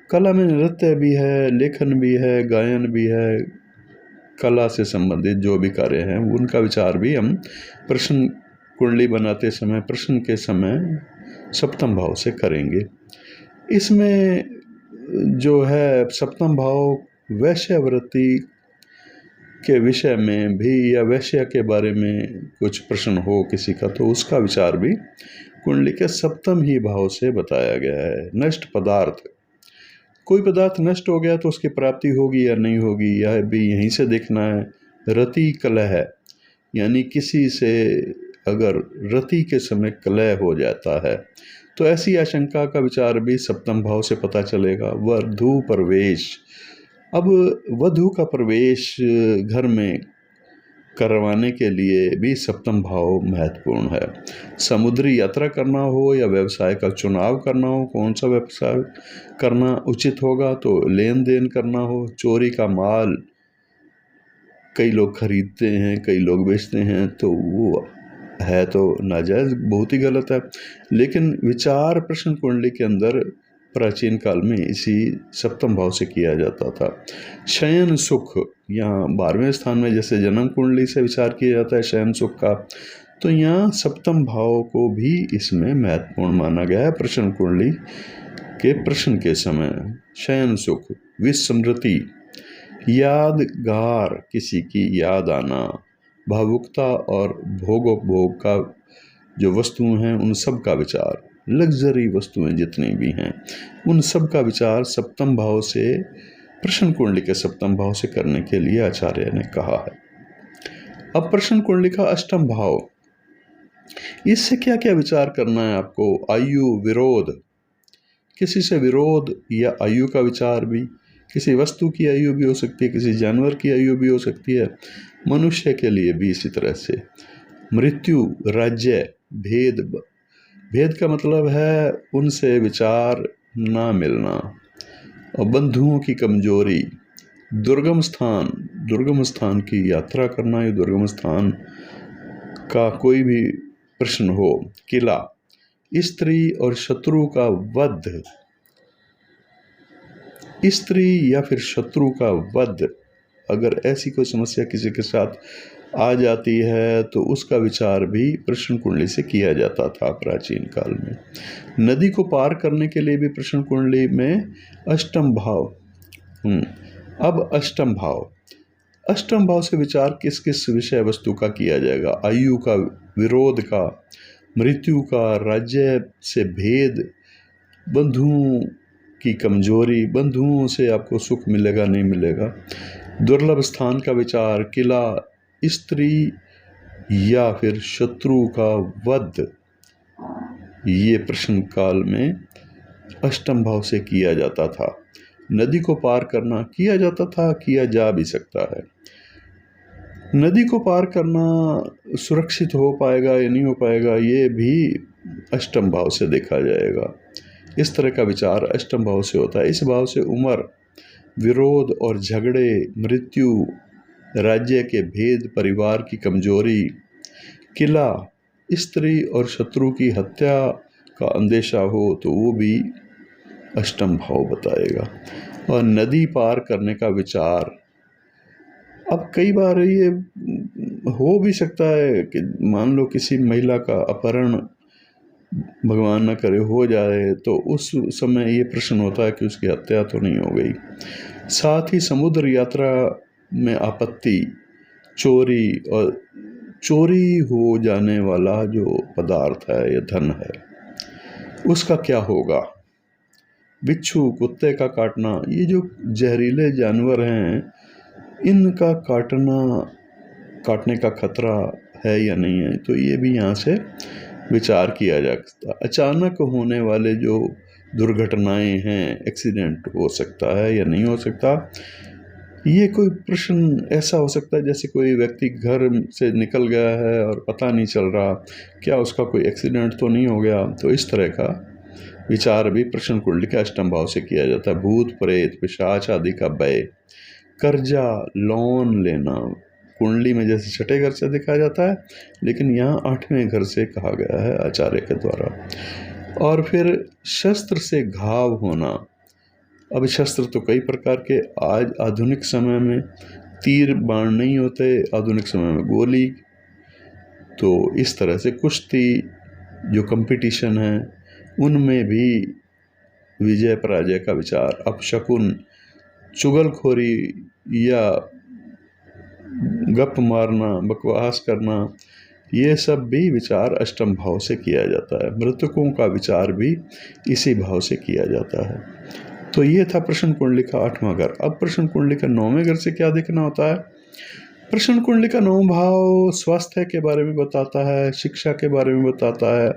कला में नृत्य भी है, लेखन भी है, गायन भी है, कला से संबंधित जो भी कार्य हैं उनका विचार भी हम प्रश्न कुंडली बनाते समय, प्रश्न के समय सप्तम भाव से करेंगे। इसमें जो है सप्तम भाव वैश्यावृत्ति के विषय में भी या वैश्या के बारे में कुछ प्रश्न हो किसी का, तो उसका विचार भी कुंडली के सप्तम ही भाव से बताया गया है। नष्ट पदार्थ, कोई पदार्थ नष्ट हो गया तो उसकी प्राप्ति होगी या नहीं होगी, यह भी यहीं से देखना है। रति कलह है, यानी किसी से अगर रति के समय कलह हो जाता है तो ऐसी आशंका का विचार भी सप्तम भाव से पता चलेगा। वधू प्रवेश, अब वधू का प्रवेश घर में करवाने के लिए भी सप्तम भाव महत्वपूर्ण है। समुद्री यात्रा करना हो या व्यवसाय का चुनाव करना हो, कौन सा व्यवसाय करना उचित होगा, तो लेन देन करना हो, चोरी का माल कई लोग खरीदते हैं, कई लोग बेचते हैं, तो वो है तो नाजायज़, बहुत ही गलत है। लेकिन विचार प्रश्न कुंडली के अंदर प्राचीन काल में इसी सप्तम भाव से किया जाता था। शयन सुख, यहाँ 12वें स्थान में जैसे जन्म कुंडली से विचार किया जाता है शयन सुख का, तो यहाँ सप्तम भाव को भी इसमें महत्वपूर्ण माना गया है। प्रश्न कुंडली के प्रश्न के समय शयन सुख, विस्मृति, यादगार, किसी की याद आना, भावुकता और भोगोपभोग का जो वस्तुएं हैं उन सब का विचार, लग्जरी वस्तुएं जितनी भी हैं उन सब का विचार सप्तम भाव से, प्रश्न कुंडली के सप्तम भाव से करने के लिए आचार्य ने कहा है। अब प्रश्न कुंडली का अष्टम भाव, इससे क्या क्या विचार करना है आपको। आयु, विरोध, किसी से विरोध या आयु का विचार भी, किसी वस्तु की आयु भी हो सकती है, किसी जानवर की आयु भी हो सकती है, मनुष्य के लिए भी इसी तरह से। मृत्यु, राज्य, भेद का मतलब है उनसे विचार ना मिलना, और बंधुओं की कमजोरी, दुर्गम स्थान की यात्रा करना या दुर्गम स्थान का कोई भी प्रश्न हो, किला, स्त्री और शत्रु का वध, स्त्री या फिर शत्रु का वध, अगर ऐसी कोई समस्या किसी के साथ आ जाती है तो उसका विचार भी प्रश्न कुंडली से किया जाता था प्राचीन काल में। नदी को पार करने के लिए भी प्रश्न कुंडली में अष्टम भाव। अब अष्टम भाव से विचार किस किस विषय वस्तु का किया जाएगा। आयु का, विरोध का, मृत्यु का, राज्य से भेद, बंधुओं की कमजोरी, बंधुओं से आपको सुख मिलेगा नहीं मिलेगा, दुर्लभ स्थान का विचार, किला, स्त्री या फिर शत्रु का वध, ये प्रश्न काल में अष्टम भाव से किया जाता था। नदी को पार करना किया जाता था, किया जा भी सकता है। नदी को पार करना सुरक्षित हो पाएगा या नहीं हो पाएगा, ये भी अष्टम भाव से देखा जाएगा। इस तरह का विचार अष्टम भाव से होता है। इस भाव से उम्र, विरोध और झगड़े, मृत्यु, राज्य के भेद, परिवार की कमजोरी, किला, स्त्री और शत्रु की हत्या का अंदेशा हो तो वो भी अष्टम भाव बताएगा। और नदी पार करने का विचार, अब कई बार ये हो भी सकता है कि मान लो किसी महिला का अपहरण भगवान न करे हो जाए, तो उस समय ये प्रश्न होता है कि उसकी हत्या तो नहीं हो गई। साथ ही समुद्र यात्रा में आपत्ति, चोरी और चोरी हो जाने वाला जो पदार्थ है या धन है उसका क्या होगा। बिच्छू, कुत्ते का काटना, ये जो जहरीले जानवर हैं इनका काटने का खतरा है या नहीं है, तो ये भी यहाँ से विचार किया जा सकता। अचानक होने वाले जो दुर्घटनाएं हैं, एक्सीडेंट हो सकता है या नहीं हो सकता। ये कोई प्रश्न ऐसा हो सकता है जैसे कोई व्यक्ति घर से निकल गया है और पता नहीं चल रहा क्या उसका कोई एक्सीडेंट तो नहीं हो गया, तो इस तरह का विचार भी प्रश्न कुंडली के अष्टम भाव से किया जाता है। भूत प्रेत, पिशाच आदि का भय, कर्जा, लोन लेना, कुंडली में जैसे छठे घर से देखा जाता है, लेकिन यहाँ आठवें घर से कहा गया है आचार्य के द्वारा। और फिर शस्त्र से घाव होना। अब शस्त्र तो कई प्रकार के, आज आधुनिक समय में तीर बाण नहीं होते, आधुनिक समय में गोली। तो इस तरह से कुश्ती जो कंपटीशन है उनमें भी विजय पराजय का विचार, अपशकुन, चुगलखोरी या गप मारना, बकवास करना, ये सब भी विचार अष्टम भाव से किया जाता है। मृतकों का विचार भी इसी भाव से किया जाता है। तो ये था प्रश्न कुंडली का 8वां घर। अब प्रश्न कुंडली का 9वें घर से क्या देखना होता है। प्रश्न कुंडली का 9वां भाव स्वास्थ्य के बारे में बताता है, शिक्षा के बारे में बताता है,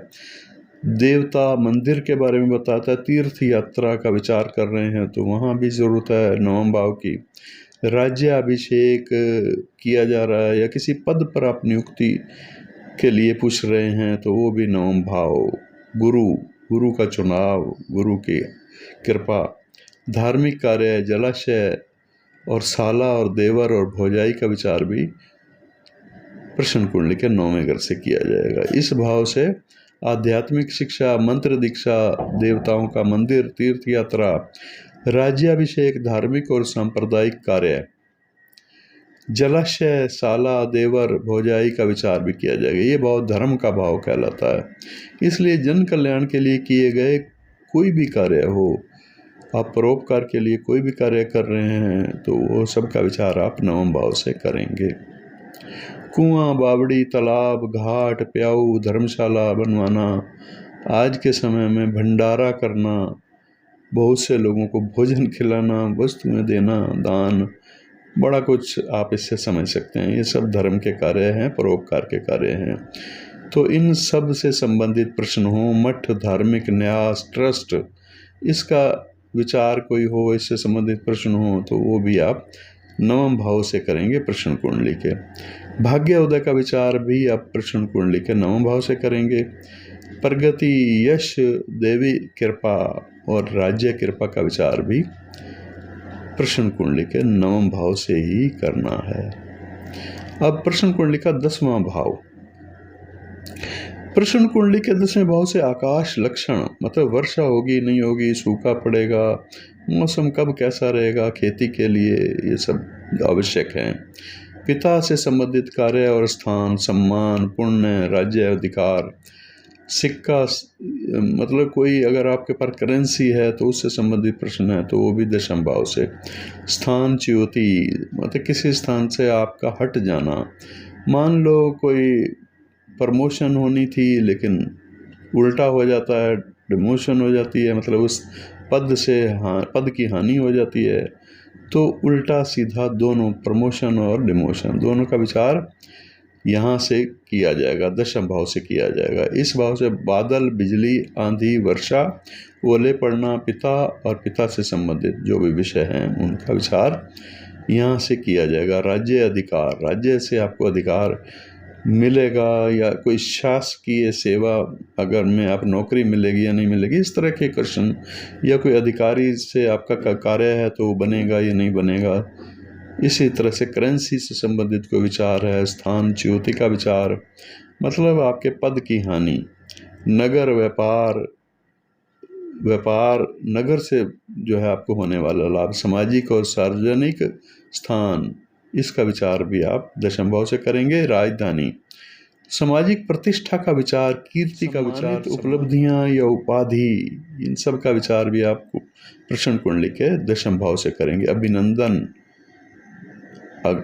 देवता मंदिर के बारे में बताता है। तीर्थ यात्रा का विचार कर रहे हैं तो वहाँ भी ज़रूरत है 9वें भाव की। राज्याभिषेक किया जा रहा है या किसी पद पर आप नियुक्ति के लिए पूछ रहे हैं तो वो भी 9वां भाव। गुरु का चुनाव, गुरु की कृपा, धार्मिक कार्य, जलाशय और साला और देवर और भौजाई का विचार भी प्रश्न कुंडली के 9वें घर से किया जाएगा। इस भाव से आध्यात्मिक शिक्षा, मंत्र दीक्षा, देवताओं का मंदिर, तीर्थ यात्रा, राज्याभिषेक, धार्मिक और सांप्रदायिक कार्य, जलाशय, साला, देवर, भौजाई का विचार भी किया जाएगा। ये भाव धर्म का भाव कहलाता है। इसलिए जन कल्याण के लिए किए गए कोई भी कार्य हो, आप परोपकार के लिए कोई भी कार्य कर रहे हैं तो वो सब का विचार आप 9वें भाव से करेंगे। कुआं, बावड़ी, तालाब, घाट, प्याऊ, धर्मशाला बनवाना, आज के समय में भंडारा करना, बहुत से लोगों को भोजन खिलाना, वस्तुएं देना, दान, बड़ा कुछ आप इससे समझ सकते हैं। ये सब धर्म के कार्य हैं, परोपकार के कार्य हैं। तो इन सब से संबंधित प्रश्न हो, मठ, धार्मिक न्यास, ट्रस्ट, इसका विचार कोई हो, इससे संबंधित प्रश्न हो तो वो भी आप 9वें भाव से करेंगे प्रश्न कुंडली के। भाग्य उदय का विचार भी आप प्रश्न कुंडली के 9वें भाव से करेंगे। प्रगति, यश, देवी कृपा और राज्य कृपा का विचार भी प्रश्न कुंडली के 9वें भाव से ही करना है। अब प्रश्न कुंडली का 10वां भाव। प्रश्न कुंडली के 10वें भाव से आकाश लक्षण, मतलब वर्षा होगी नहीं होगी, सूखा पड़ेगा, मौसम कब कैसा रहेगा खेती के लिए, ये सब आवश्यक हैं। पिता से संबंधित कार्य और स्थान, सम्मान, पुण्य, राज्य अधिकार, सिक्का, मतलब कोई अगर आपके पास करेंसी है तो उससे संबंधित प्रश्न है तो वो भी 10वें भाव से। स्थान, च्युति, मतलब किसी स्थान से आपका हट जाना, मान लो कोई प्रमोशन होनी थी लेकिन उल्टा हो जाता है, डिमोशन हो जाती है, मतलब उस पद से पद की हानि हो जाती है। तो उल्टा सीधा दोनों, प्रमोशन और डिमोशन, दोनों का विचार यहाँ से किया जाएगा, दशम भाव से किया जाएगा। इस भाव से बादल, बिजली, आंधी, वर्षा, ओले पड़ना, पिता और पिता से संबंधित जो भी विषय हैं उनका विचार यहाँ से किया जाएगा। राज्य, अधिकार, राज्य से आपको अधिकार मिलेगा या कोई शासकीय सेवा अगर में आप नौकरी मिलेगी या नहीं मिलेगी, इस तरह के क्वेश्चन, या कोई अधिकारी से आपका कार्य है तो वो बनेगा या नहीं बनेगा। इसी तरह से करेंसी से संबंधित कोई विचार है, स्थान च्युति का विचार, मतलब आपके पद की हानि, नगर, व्यापार नगर से जो है आपको होने वाला लाभ, सामाजिक और सार्वजनिक स्थान, इसका विचार भी आप दशम भाव से करेंगे। राजधानी, सामाजिक प्रतिष्ठा का विचार, कीर्ति का विचार, उपलब्धियां या उपाधि, इन सब का विचार भी आप प्रश्न कुंडली के दशम भाव से करेंगे। अभिनंदन,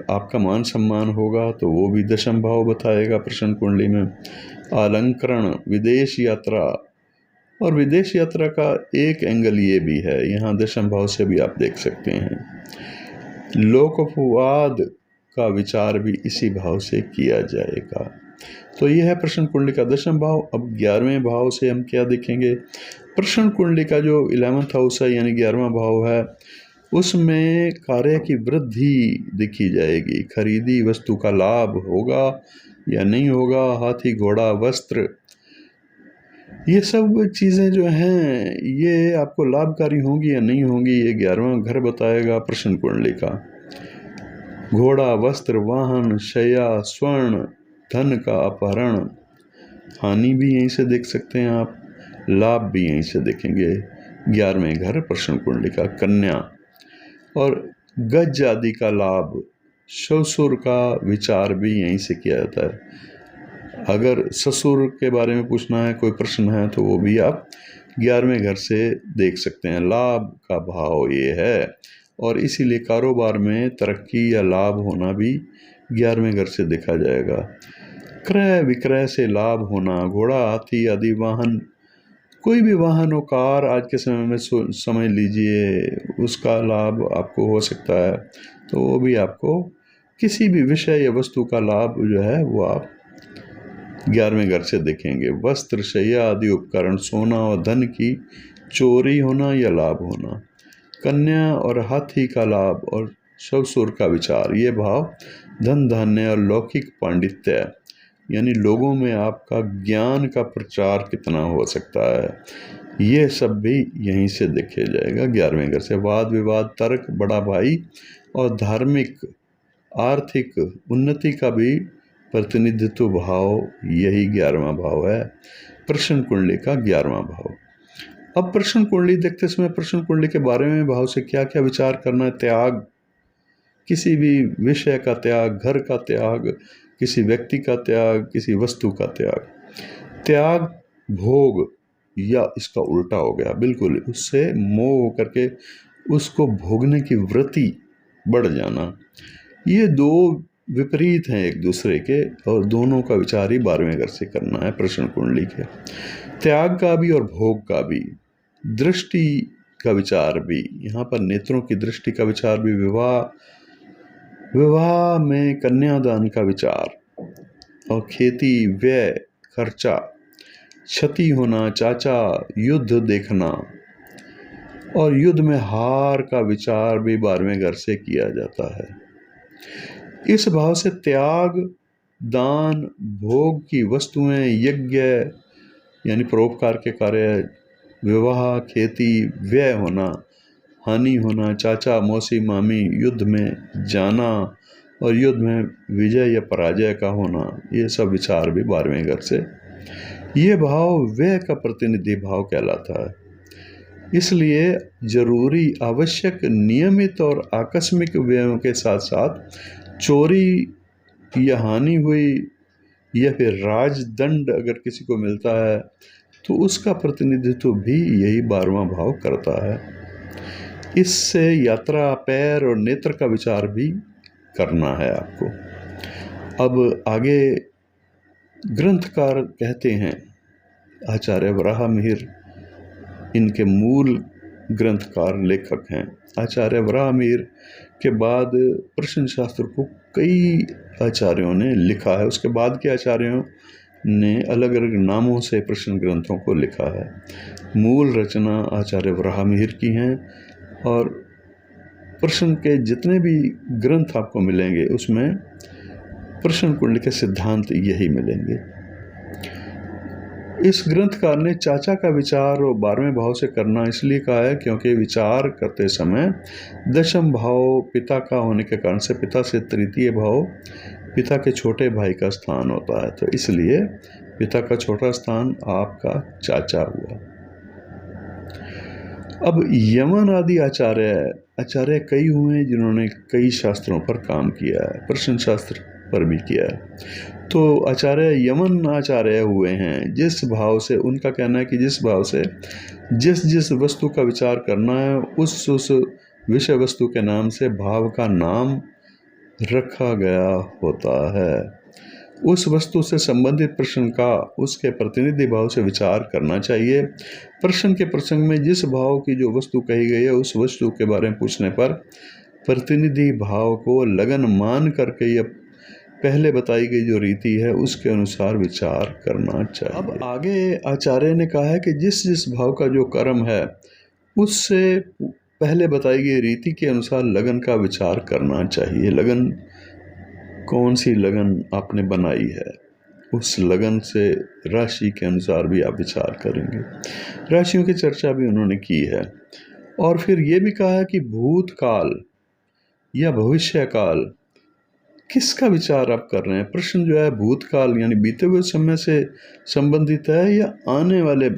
आपका मान सम्मान होगा तो वो भी दशम भाव बताएगा प्रश्न कुंडली में। अलंकरण, विदेश यात्रा, और विदेश यात्रा का एक एंगल ये भी है, यहाँ दशम भाव से भी आप देख सकते हैं। लोकपवाद का विचार भी इसी भाव से किया जाएगा। तो यह है प्रश्न कुंडली का दशम भाव। अब 11वें भाव से हम क्या देखेंगे। प्रश्न कुंडली का जो 11th हाउस है यानी 11वां भाव है, उसमें कार्य की वृद्धि दिखी जाएगी। खरीदी वस्तु का लाभ होगा या नहीं होगा, हाथी, घोड़ा, वस्त्र, ये सब चीज़ें जो हैं ये आपको लाभकारी होंगी या नहीं होंगी, ये 11वां घर बताएगा प्रश्न कुंडली का। घोड़ा, वस्त्र, वाहन, शैया, स्वर्ण, धन का अपहरण, हानि भी यहीं से देख सकते हैं आप, लाभ भी यहीं से देखेंगे। 11वें घर प्रश्न कुंडली का। कन्या और गज आदि का लाभ, ससुर का विचार भी यहीं से किया जाता है। अगर ससुर के बारे में पूछना है, कोई प्रश्न है, तो वो भी आप 11वें घर से देख सकते हैं। लाभ का भाव ये है और इसीलिए कारोबार में तरक्की या लाभ होना भी 11वें घर से देखा जाएगा। क्रय विक्रय से लाभ होना, घोड़ा, हाथी आदि वाहन, कोई भी वाहन हो, कार आज के समय में समझ लीजिए, उसका लाभ आपको हो सकता है, तो वो भी आपको किसी भी विषय या वस्तु का लाभ जो है वो आप 11वें घर से देखेंगे। वस्त्र, शैया आदि उपकरण, सोना और धन की चोरी होना या लाभ होना। कन्या और हाथी का लाभ और ससुर का विचार, ये भाव धन धान्य और लौकिक पांडित्य, यानी लोगों में आपका ज्ञान का प्रचार कितना हो सकता है, ये सब भी यहीं से देखे जाएगा 11वें घर से। वाद विवाद, तर्क, बड़ा भाई और धार्मिक आर्थिक उन्नति का भी प्रतिनिधित्व भाव यही 11वां भाव है प्रश्न कुंडली का 11वां भाव। अब प्रश्न कुंडली देखते समय प्रश्न कुंडली के बारे में भाव से क्या क्या विचार करना है। त्याग, किसी भी विषय का त्याग, घर का त्याग, किसी व्यक्ति का त्याग, किसी वस्तु का त्याग। त्याग भोग, या इसका उल्टा हो गया बिल्कुल, उससे मोह होकर के उसको भोगने की वृत्ति बढ़ जाना, ये दो विपरीत हैं एक दूसरे के, और दोनों का विचार ही 12वें घर से करना है प्रश्न कुंडली के। त्याग का भी और भोग का भी, दृष्टि का विचार भी, यहाँ पर नेत्रों की दृष्टि का विचार भी, विवाह में कन्यादान का विचार, और खेती, व्यय, खर्चा, क्षति होना, चाचा, युद्ध देखना, और युद्ध में हार का विचार भी 12वें घर से किया जाता है। इस भाव से त्याग, दान, भोग की वस्तुएं, यज्ञ यानी परोपकार के कार्य, विवाह, खेती, व्यय होना, हानि होना, चाचा, मौसी, मामी, युद्ध में जाना और युद्ध में विजय या पराजय का होना, ये सब विचार भी 12वें घर से। ये भाव व्यय का प्रतिनिधि भाव कहलाता है, इसलिए जरूरी, आवश्यक, नियमित और आकस्मिक व्ययों के साथ साथ चोरी या हानि हुई या फिर राजदंड अगर किसी को मिलता है तो उसका प्रतिनिधित्व भी यही 12वां भाव करता है। इससे यात्रा, पैर और नेत्र का विचार भी करना है आपको। अब आगे ग्रंथकार कहते हैं, आचार्य वराह मिहिर इनके मूल ग्रंथकार लेखक हैं। आचार्य वराह मिहिर के बाद प्रश्न शास्त्र को कई आचार्यों ने लिखा है। उसके बाद के आचार्यों ने अलग अलग नामों से प्रश्न ग्रंथों को लिखा है। मूल रचना आचार्य वराह मिहिर की हैं और प्रश्न के जितने भी ग्रंथ आपको मिलेंगे उसमें प्रश्न कुंडली के सिद्धांत यही मिलेंगे। इस ग्रंथकार ने चाचा का विचार और 12वें भाव से करना इसलिए कहा है क्योंकि विचार करते समय दशम भाव पिता का होने के कारण से पिता से तृतीय भाव पिता के छोटे भाई का स्थान होता है, तो इसलिए पिता का छोटा स्थान आपका चाचा हुआ। अब यमन आदि आचार्य कई हुए जिन्होंने कई शास्त्रों पर काम किया है, प्रश्न शास्त्र पर भी किया है। तो आचार्य यमन आचार्य हुए हैं। जिस भाव से, उनका कहना है कि जिस भाव से जिस वस्तु का विचार करना है उस विषय वस्तु के नाम से भाव का नाम रखा गया होता है। उस वस्तु से संबंधित प्रश्न का उसके प्रतिनिधि भाव से विचार करना चाहिए। प्रश्न के प्रसंग में जिस भाव की जो वस्तु कही गई है उस वस्तु के बारे में पूछने पर प्रतिनिधि भाव को लगन मान करके या पहले बताई गई जो रीति है उसके अनुसार विचार करना चाहिए। अब आगे आचार्य ने कहा है कि जिस भाव का जो कर्म है उससे पहले बताई गई रीति के अनुसार लगन का विचार करना चाहिए। लगन, कौन सी लगन आपने बनाई है, उस लगन से राशि के अनुसार भी आप विचार करेंगे। राशियों की चर्चा भी उन्होंने की है। और फिर ये भी कहा है कि भूतकाल या भविष्य काल किसका विचार आप कर रहे हैं। प्रश्न जो है भूतकाल यानी बीते हुए समय से संबंधित है या आने वाले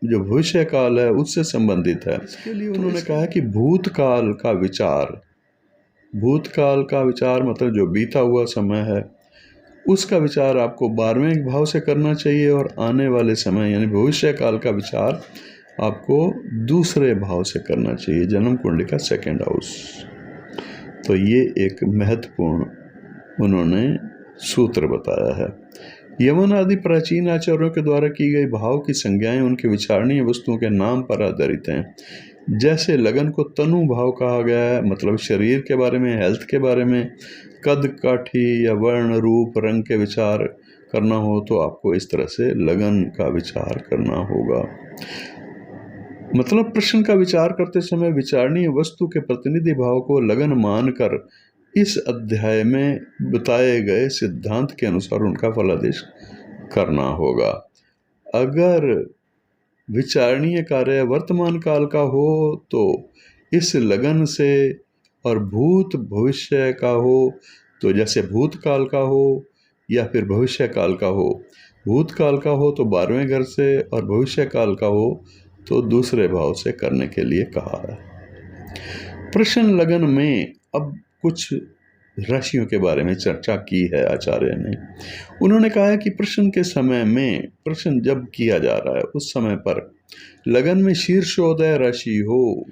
जो भविष्य काल है उससे संबंधित है। इसके लिए उन्होंने कहा है कि भूतकाल का विचार मतलब जो बीता हुआ समय है उसका विचार आपको 12वें भाव से करना चाहिए और आने वाले समय यानी भविष्य काल का विचार आपको दूसरे भाव से करना चाहिए, जन्म कुंडली का 2nd हाउस। तो ये एक महत्वपूर्ण उन्होंने सूत्र बताया है। यमन आदि प्राचीन आचार्यों के द्वारा की गई भाव की संज्ञाएं उनके विचारणीय वस्तुओं के नाम पर आधारित हैं। जैसे लगन को तनु भाव कहा गया है, मतलब शरीर के बारे में, हेल्थ के बारे में, कद काठी या वर्ण रूप रंग के विचार करना हो तो आपको इस तरह से लगन का विचार करना होगा। मतलब प्रश्न का विचार करते समय विचारणीय वस्तु के प्रतिनिधि भाव को लगन मानकर इस अध्याय में बताए गए सिद्धांत के अनुसार उनका फलादेश करना होगा। अगर विचारणीय कार्य वर्तमान काल का हो तो इस लगन से, और भूत भविष्य का हो तो जैसे भूतकाल का हो या फिर भविष्य काल का हो। भूतकाल का हो तो 12वें घर से और भविष्य काल का हो तो दूसरे भाव से करने के लिए कहा है। प्रश्न लगन में अब कुछ राशियों के बारे में चर्चा की है आचार्य ने। उन्होंने कहा है कि प्रश्न के समय में, प्रश्न जब किया जा रहा है उस समय पर लगन में शीर्षोदय राशि हो।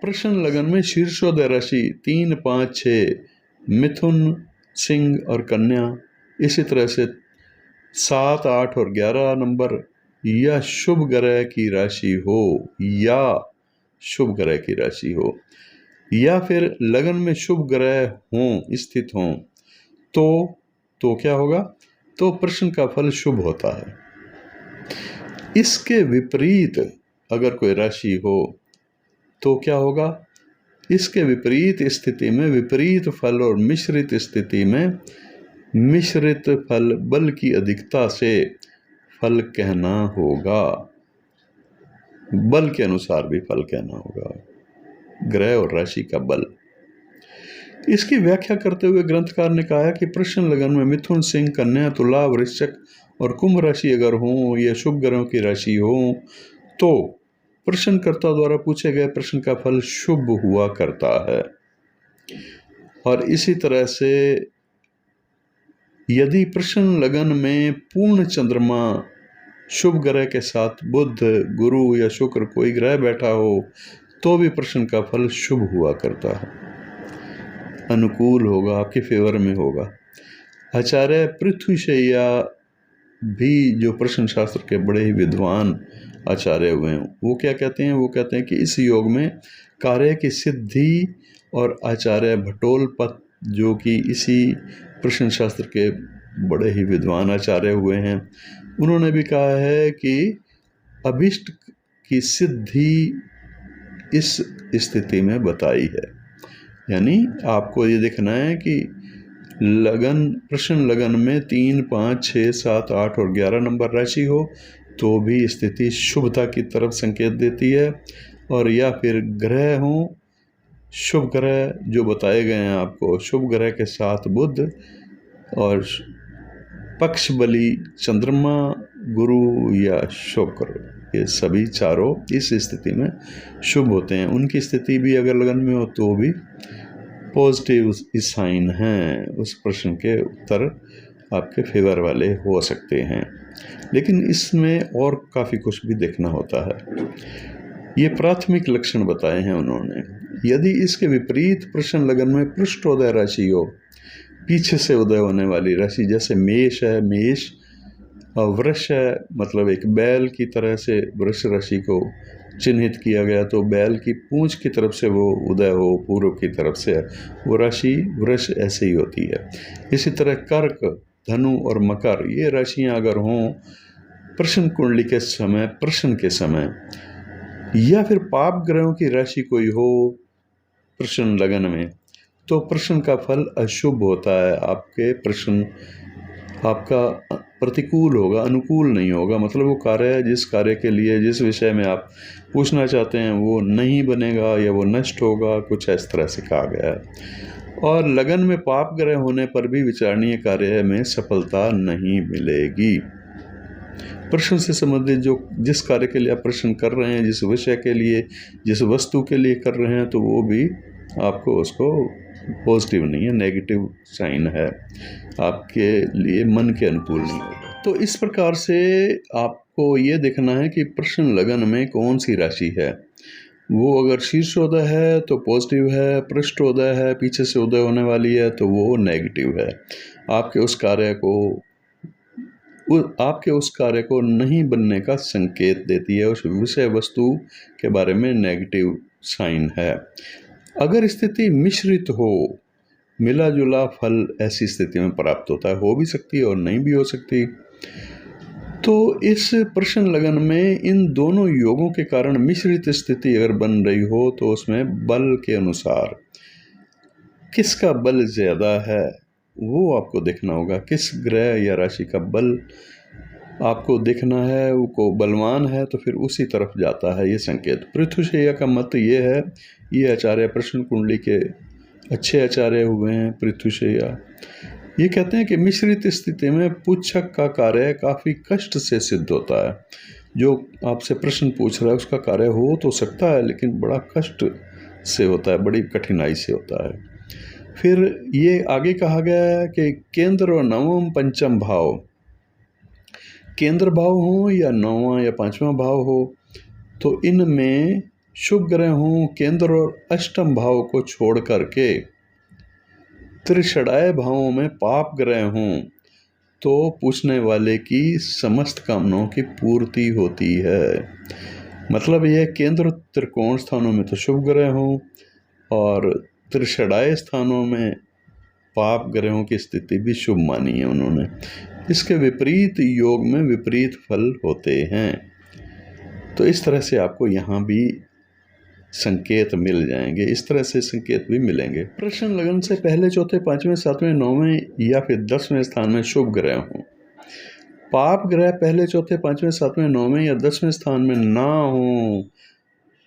प्रश्न लगन में शीर्षोदय राशि 3, 5, 6 मिथुन, सिंह और कन्या, इसी तरह से 7, 8 और 11 नंबर या शुभ ग्रह की राशि हो या फिर लगन में शुभ ग्रह हों, स्थित हों तो क्या होगा, तो प्रश्न का फल शुभ होता है। इसके विपरीत अगर कोई राशि हो तो क्या होगा, इसके विपरीत स्थिति में विपरीत फल और मिश्रित स्थिति में मिश्रित फल, बल की अधिकता से फल कहना होगा। बल के अनुसार भी फल कहना होगा, ग्रह और राशि का बल। इसकी व्याख्या करते हुए ग्रंथकार ने कहा है कि प्रश्न लगन में मिथुन, सिंह, कन्या, तुला, वृश्चिक और कुंभ राशि अगर हो या शुभ ग्रहों की राशि हो तो प्रश्नकर्ता द्वारा पूछे गए प्रश्न का फल शुभ हुआ करता है। और इसी तरह से यदि प्रश्न लगन में पूर्ण चंद्रमा, शुभ ग्रह के साथ बुध, गुरु या शुक्र कोई ग्रह बैठा हो तो भी प्रश्न का फल शुभ हुआ करता है, अनुकूल होगा, आपके फेवर में होगा। आचार्य पृथ्वी शैया भी जो प्रश्न शास्त्र के बड़े ही विद्वान आचार्य हुए हैं, वो क्या कहते हैं? वो कहते हैं कि इस योग में कार्य की सिद्धि, और आचार्य भट्टोलपत जो कि इसी प्रश्न शास्त्र के बड़े ही विद्वान आचार्य हुए हैं, उन्होंने भी कहा है कि अभिष्ट की सिद्धि इस स्थिति में बताई है। यानी आपको ये देखना है कि लगन, प्रश्न लगन में 3, 5, 6, 7, 8 और 11 नंबर राशि हो तो भी स्थिति शुभता की तरफ संकेत देती है, और या फिर ग्रह हो, शुभ ग्रह जो बताए गए हैं आपको, शुभ ग्रह के साथ बुध और पक्ष बली चंद्रमा, गुरु या शुक्र, ये सभी चारों इस स्थिति में शुभ होते हैं। उनकी स्थिति भी अगर लगन में हो तो भी पॉजिटिव साइन हैं, उस प्रश्न के उत्तर आपके फेवर वाले हो सकते हैं। लेकिन इसमें और काफ़ी कुछ भी देखना होता है। ये प्राथमिक लक्षण बताए हैं उन्होंने। यदि इसके विपरीत प्रश्न लगन में पृष्ठोदय राशि हो, पीछे से उदय होने वाली राशि, जैसे मेष है, मेष और वृष है, मतलब एक बैल की तरह से वृष राशि को चिन्हित किया गया, तो बैल की पूंछ की तरफ से वो उदय हो, पूर्व की तरफ से वो राशि वृष ऐसे ही होती है। इसी तरह कर्क, धनु और मकर, ये राशियां अगर हों प्रश्न कुंडली के समय, प्रश्न के समय, या फिर पाप ग्रहों की राशि कोई हो प्रश्न लगन में, तो प्रश्न का फल अशुभ होता है। आपके प्रश्न आपका प्रतिकूल होगा, अनुकूल नहीं होगा। मतलब वो कार्य, जिस कार्य के लिए, जिस विषय में आप पूछना चाहते हैं, वो नहीं बनेगा या वो नष्ट होगा, कुछ इस तरह से कहा गया है। और लगन में पाप ग्रह होने पर भी विचारणीय कार्य में सफलता नहीं मिलेगी। प्रश्न से संबंधित जो जिस कार्य के लिए आप प्रश्न कर रहे हैं, जिस विषय के लिए, जिस वस्तु के लिए कर रहे हैं, तो वो भी आपको उसको पॉजिटिव नहीं है, नेगेटिव साइन है, आपके लिए मन के अनुकूल नहीं होगा। तो इस प्रकार से आपको ये देखना है कि प्रश्न लगन में कौन सी राशि है। वो अगर शीर्षोदय है तो पॉजिटिव है, पृष्ठोदय है, पीछे से उदय होने वाली है, तो वो नेगेटिव है। आपके उस कार्य को नहीं बनने का संकेत देती है, उस विषय वस्तु के बारे में नेगेटिव साइन है। अगर स्थिति मिश्रित हो, मिला जुला फल ऐसी स्थिति में प्राप्त होता है, हो भी सकती है और नहीं भी हो सकती। तो इस प्रश्न लगन में इन दोनों योगों के कारण मिश्रित स्थिति अगर बन रही हो, तो उसमें बल के अनुसार किसका बल ज़्यादा है वो आपको देखना होगा। किस ग्रह या राशि का बल आपको देखना है, वो बलवान है तो फिर उसी तरफ जाता है ये संकेत। पृथुशैया का मत ये है, ये आचार्य प्रश्न कुंडली के अच्छे आचार्य हुए हैं पृथुशैया। ये कहते हैं कि मिश्रित स्थिति में पूछक का कार्य काफ़ी कष्ट से सिद्ध होता है। जो आपसे प्रश्न पूछ रहा है उसका कार्य हो तो सकता है, लेकिन बड़ा कष्ट से होता है, बड़ी कठिनाई से होता है। फिर ये आगे कहा गया है कि केंद्र और नवम पंचम भाव, केंद्र भाव हो या नौवां या पांचवा भाव हो, तो इनमें शुभ ग्रह हों, केंद्र और अष्टम भाव को छोड़ करके त्रिषडाय भावों में पाप ग्रह हों, तो पूछने वाले की समस्त कामनाओं की पूर्ति होती है। मतलब यह केंद्र त्रिकोण स्थानों में तो शुभ ग्रह हों और त्रिषडाय स्थानों में पाप ग्रहों की स्थिति भी शुभ मानी है उन्होंने। इसके विपरीत योग में विपरीत फल होते हैं। तो इस तरह से आपको यहाँ भी संकेत मिल जाएंगे, इस तरह से संकेत भी मिलेंगे। प्रश्न लगन से पहले, चौथे, पांचवें, सातवें, नौवें या फिर 10वें स्थान में शुभ ग्रह हों। पाप ग्रह पहले, चौथे, पांचवें, सातवें, नौवें या 10वें स्थान में ना हो,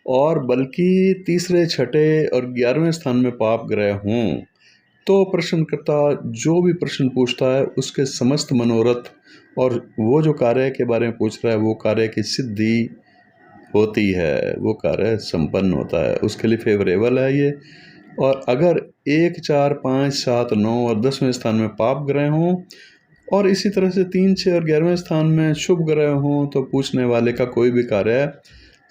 और बल्कि तीसरे, छठे और 11वें स्थान में पाप ग्रह हों, तो प्रश्नकर्ता जो भी प्रश्न पूछता है उसके समस्त मनोरथ और वो जो कार्य के बारे में पूछ रहा है वो कार्य की सिद्धि होती है, वो कार्य संपन्न होता है, उसके लिए फेवरेबल है ये। और अगर 1, 4, 5, 7, 9 और 10वें स्थान में पाप ग्रह हों, और इसी तरह से 3, 6 और 11वें स्थान में शुभ ग्रह हों, तो पूछने वाले का कोई भी कार्य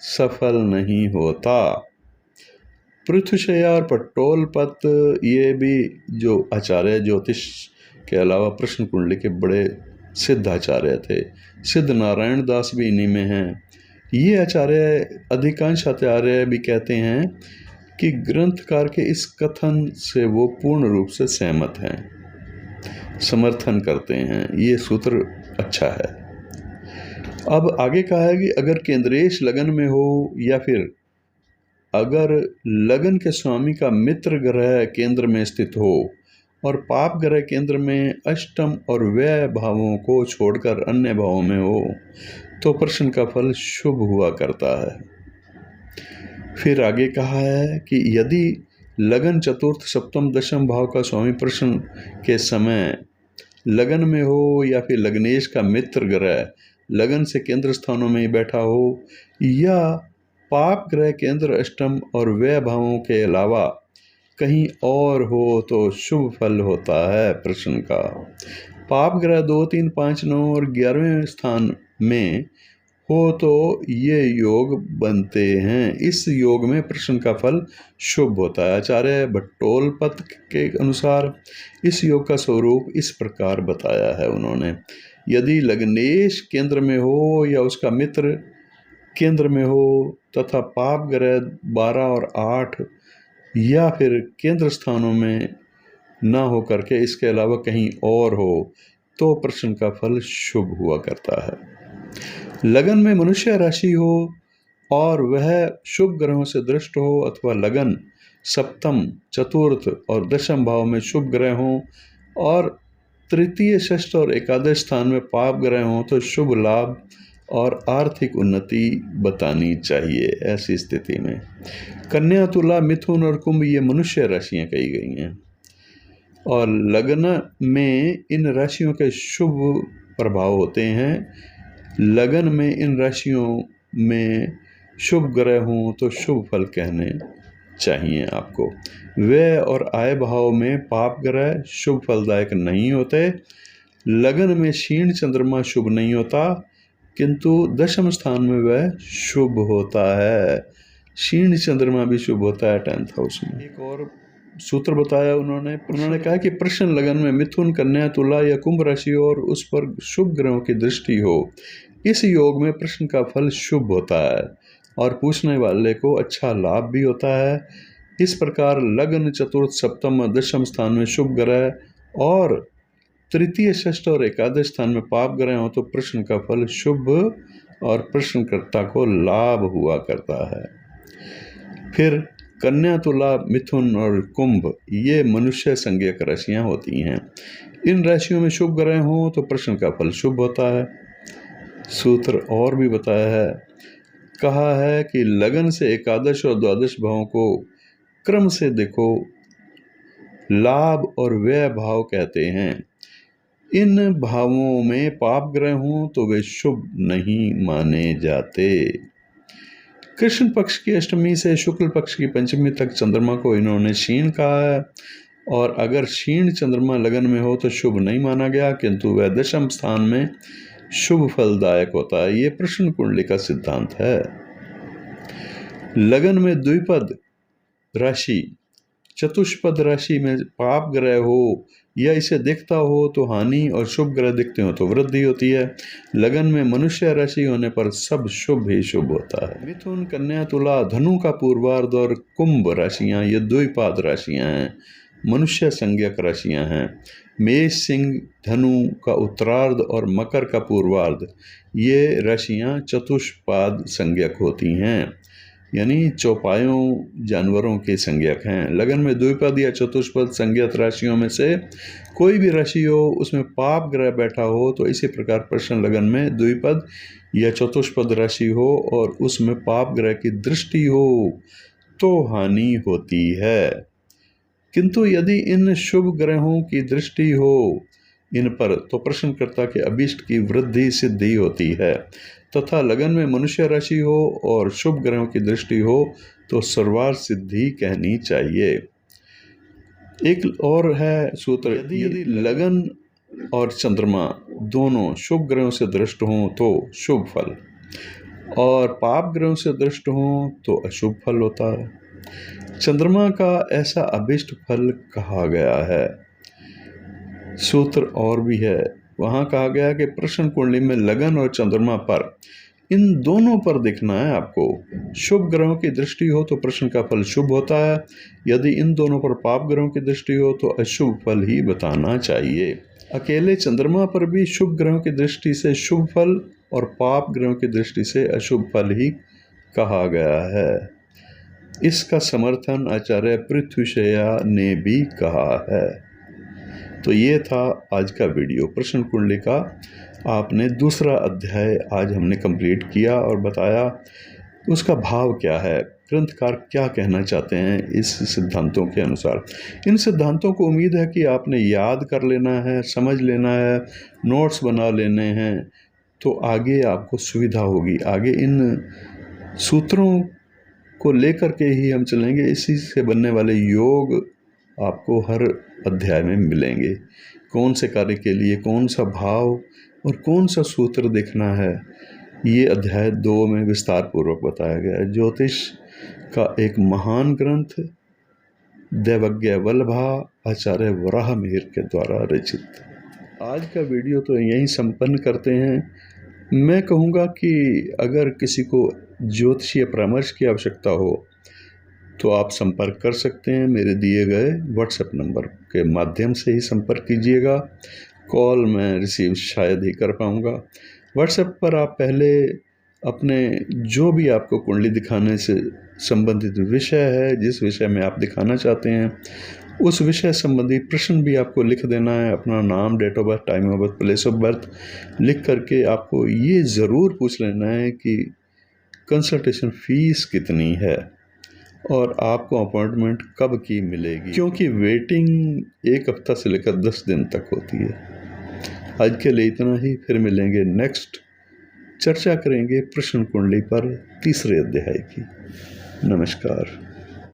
सफल नहीं होता। पृथुशैया और पट्टोलपत, ये भी जो आचार्य ज्योतिष के अलावा प्रश्न कुंडली के बड़े सिद्धाचार्य थे। सिद्ध नारायण दास भी इन्हीं में हैं। ये आचार्य, अधिकांश आचार्य भी कहते हैं कि ग्रंथकार के इस कथन से वो पूर्ण रूप से सहमत हैं, समर्थन करते हैं। ये सूत्र अच्छा है। अब आगे कहा है कि अगर केंद्रेश लगन में हो या फिर अगर लगन के स्वामी का मित्र ग्रह केंद्र में स्थित हो और पाप ग्रह केंद्र में अष्टम और व्यय भावों को छोड़कर अन्य भावों में हो तो प्रश्न का फल शुभ हुआ करता है। फिर आगे कहा है कि यदि लगन चतुर्थ सप्तम दशम भाव का स्वामी प्रश्न के समय लगन में हो या फिर लग्नेश का मित्र ग्रह लगन से केंद्र स्थानों में ही बैठा हो या पाप ग्रह केंद्र अष्टम और व्यय भावों के अलावा कहीं और हो तो शुभ फल होता है प्रश्न का। पाप ग्रह 2, 3, 5, 9 और 11वें स्थान में हो तो ये योग बनते हैं। इस योग में प्रश्न का फल शुभ होता है। आचार्य भट्टोलपत के अनुसार इस योग का स्वरूप इस प्रकार बताया है उन्होंने। यदि लग्नेश केंद्र में हो या उसका मित्र केंद्र में हो तथा पाप ग्रह 12 और 8 या फिर केंद्र स्थानों में ना हो करके इसके अलावा कहीं और हो तो प्रश्न का फल शुभ हुआ करता है। लगन में मनुष्य राशि हो और वह शुभ ग्रहों से दृष्ट हो अथवा लगन सप्तम, चतुर्थ और दशम भाव में शुभ ग्रह हों और तृतीय, षष्ठ और एकादश स्थान में पाप ग्रह हों तो शुभ लाभ और आर्थिक उन्नति बतानी चाहिए। ऐसी स्थिति में कन्या, तुला, मिथुन और कुंभ ये मनुष्य राशियां कही गई हैं और लगन में इन राशियों के शुभ प्रभाव होते हैं। लगन में इन राशियों में शुभ ग्रह हों तो शुभ फल कहने चाहिए आपको। व्यय और आय भाव में पाप ग्रह शुभ फलदायक नहीं होते। लगन में क्षीण चंद्रमा शुभ नहीं होता किंतु दशम स्थान में वह शुभ होता है। क्षीण चंद्रमा भी शुभ होता है 10th हाउस में। एक और सूत्र बताया उन्होंने कहा कि प्रश्न लगन में मिथुन, कन्या, तुला या कुंभ राशि और उस पर शुभ ग्रहों की दृष्टि हो, इस योग में प्रश्न का फल शुभ होता है और पूछने वाले को अच्छा लाभ भी होता है। इस प्रकार लगन चतुर्थ, सप्तम और दशम स्थान में शुभ ग्रह और तृतीय, षष्ठ और एकादश स्थान में पाप ग्रह हो तो प्रश्न का फल शुभ और प्रश्नकर्ता को लाभ हुआ करता है। फिर कन्या, तुला, मिथुन और कुंभ ये मनुष्य संज्ञक राशियां होती हैं। इन राशियों में शुभ ग्रह हो तो प्रश्न का फल शुभ होता है। सूत्र और भी बताया है, कहा है कि लगन से एकादश और द्वादश भावों को क्रम से देखो, लाभ और व्यय भाव कहते हैं। इन भावों में पाप ग्रह हों तो वे शुभ नहीं माने जाते। कृष्ण पक्ष की अष्टमी से शुक्ल पक्ष की पंचमी तक चंद्रमा को इन्होंने क्षीण कहा है और अगर क्षीण चंद्रमा लगन में हो तो शुभ नहीं माना गया किंतु वह दशम स्थान में शुभ फलदायक होता है। ये प्रश्न कुंडली का सिद्धांत है। लगन में द्विपद राशि, चतुष्पद राशि में पाप ग्रह हो या इसे दिखता हो तो हानि और शुभ ग्रह दिखते हो तो वृद्धि होती है। लगन में मनुष्य राशि होने पर सब शुभ ही शुभ होता है। मिथुन, कन्या, तुला, धनु का पूर्वार्ध और कुंभ राशियां ये द्विपाद राशियां हैं, मनुष्य संज्ञक राशियां हैं। मेष, सिंह, धनु का उत्तरार्ध और मकर का पूर्वार्ध ये राशियां चतुष्पाद संज्ञक होती हैं, यानी चौपायों जानवरों के संज्ञक हैं। लगन में द्विपद या चतुष्पद संज्ञक राशियों में से कोई भी राशि हो उसमें पाप ग्रह बैठा हो तो इसी प्रकार प्रश्न लगन में द्विपद या चतुष्पद राशि हो और उसमें पाप ग्रह की दृष्टि हो तो हानि होती है। किंतु यदि इन शुभ ग्रहों की दृष्टि हो इन पर तो प्रश्नकर्ता के अभीष्ट की वृद्धि सिद्धि होती है तथा लगन में मनुष्य राशि हो और शुभ ग्रहों की दृष्टि हो तो सर्वार्थ सिद्धि कहनी चाहिए। एक और है सूत्र, यदि लगन और चंद्रमा दोनों शुभ ग्रहों से दृष्ट हों तो शुभ फल और पाप ग्रहों से दृष्ट हों तो अशुभ फल होता है। चंद्रमा का ऐसा अभिष्ट फल कहा गया है। सूत्र और भी है, वहाँ कहा गया कि प्रश्न कुंडली में लगन और चंद्रमा पर, इन दोनों पर देखना है आपको। शुभ ग्रहों की दृष्टि हो तो प्रश्न का फल शुभ होता है, यदि इन दोनों पर पाप ग्रहों की दृष्टि हो तो अशुभ फल ही बताना चाहिए। अकेले चंद्रमा पर भी शुभ ग्रहों की दृष्टि से शुभ फल और पाप ग्रहों की दृष्टि से अशुभ फल ही कहा गया है। इसका समर्थन आचार्य पृथ्वीशया ने भी कहा है। तो ये था आज का वीडियो प्रश्न कुंडली का। आपने दूसरा अध्याय आज हमने कंप्लीट किया और बताया उसका भाव क्या है, ग्रंथकार क्या कहना चाहते हैं इस सिद्धांतों के अनुसार। इन सिद्धांतों को उम्मीद है कि आपने याद कर लेना है, समझ लेना है, नोट्स बना लेने हैं, तो आगे आपको सुविधा होगी। आगे इन सूत्रों को लेकर के ही हम चलेंगे, इसी से बनने वाले योग आपको हर अध्याय में मिलेंगे। कौन से कार्य के लिए कौन सा भाव और कौन सा सूत्र देखना है, ये अध्याय 2 में विस्तार पूर्वक बताया गया है। ज्योतिष का एक महान ग्रंथ दैवज्ञ वल्लभा आचार्य वराह मिहिर के द्वारा रचित। आज का वीडियो तो यहीं संपन्न करते हैं। मैं कहूँगा कि अगर किसी को ज्योतिषीय परामर्श की आवश्यकता हो तो आप संपर्क कर सकते हैं। मेरे दिए गए व्हाट्सएप नंबर के माध्यम से ही संपर्क कीजिएगा। कॉल मैं रिसीव शायद ही कर पाऊँगा। व्हाट्सएप पर आप पहले अपने जो भी आपको कुंडली दिखाने से संबंधित विषय है, जिस विषय में आप दिखाना चाहते हैं, उस विषय संबंधी प्रश्न भी आपको लिख देना है। अपना नाम, date of birth, time of birth, place of birth लिख करके आपको ये ज़रूर पूछ लेना है कि कंसल्टेशन फ़ीस कितनी है और आपको अपॉइंटमेंट कब की मिलेगी, क्योंकि वेटिंग 1 हफ्ता से लेकर 10 दिन तक होती है। आज के लिए इतना ही, फिर मिलेंगे नेक्स्ट। चर्चा करेंगे प्रश्न कुंडली पर तीसरे अध्याय की। नमस्कार।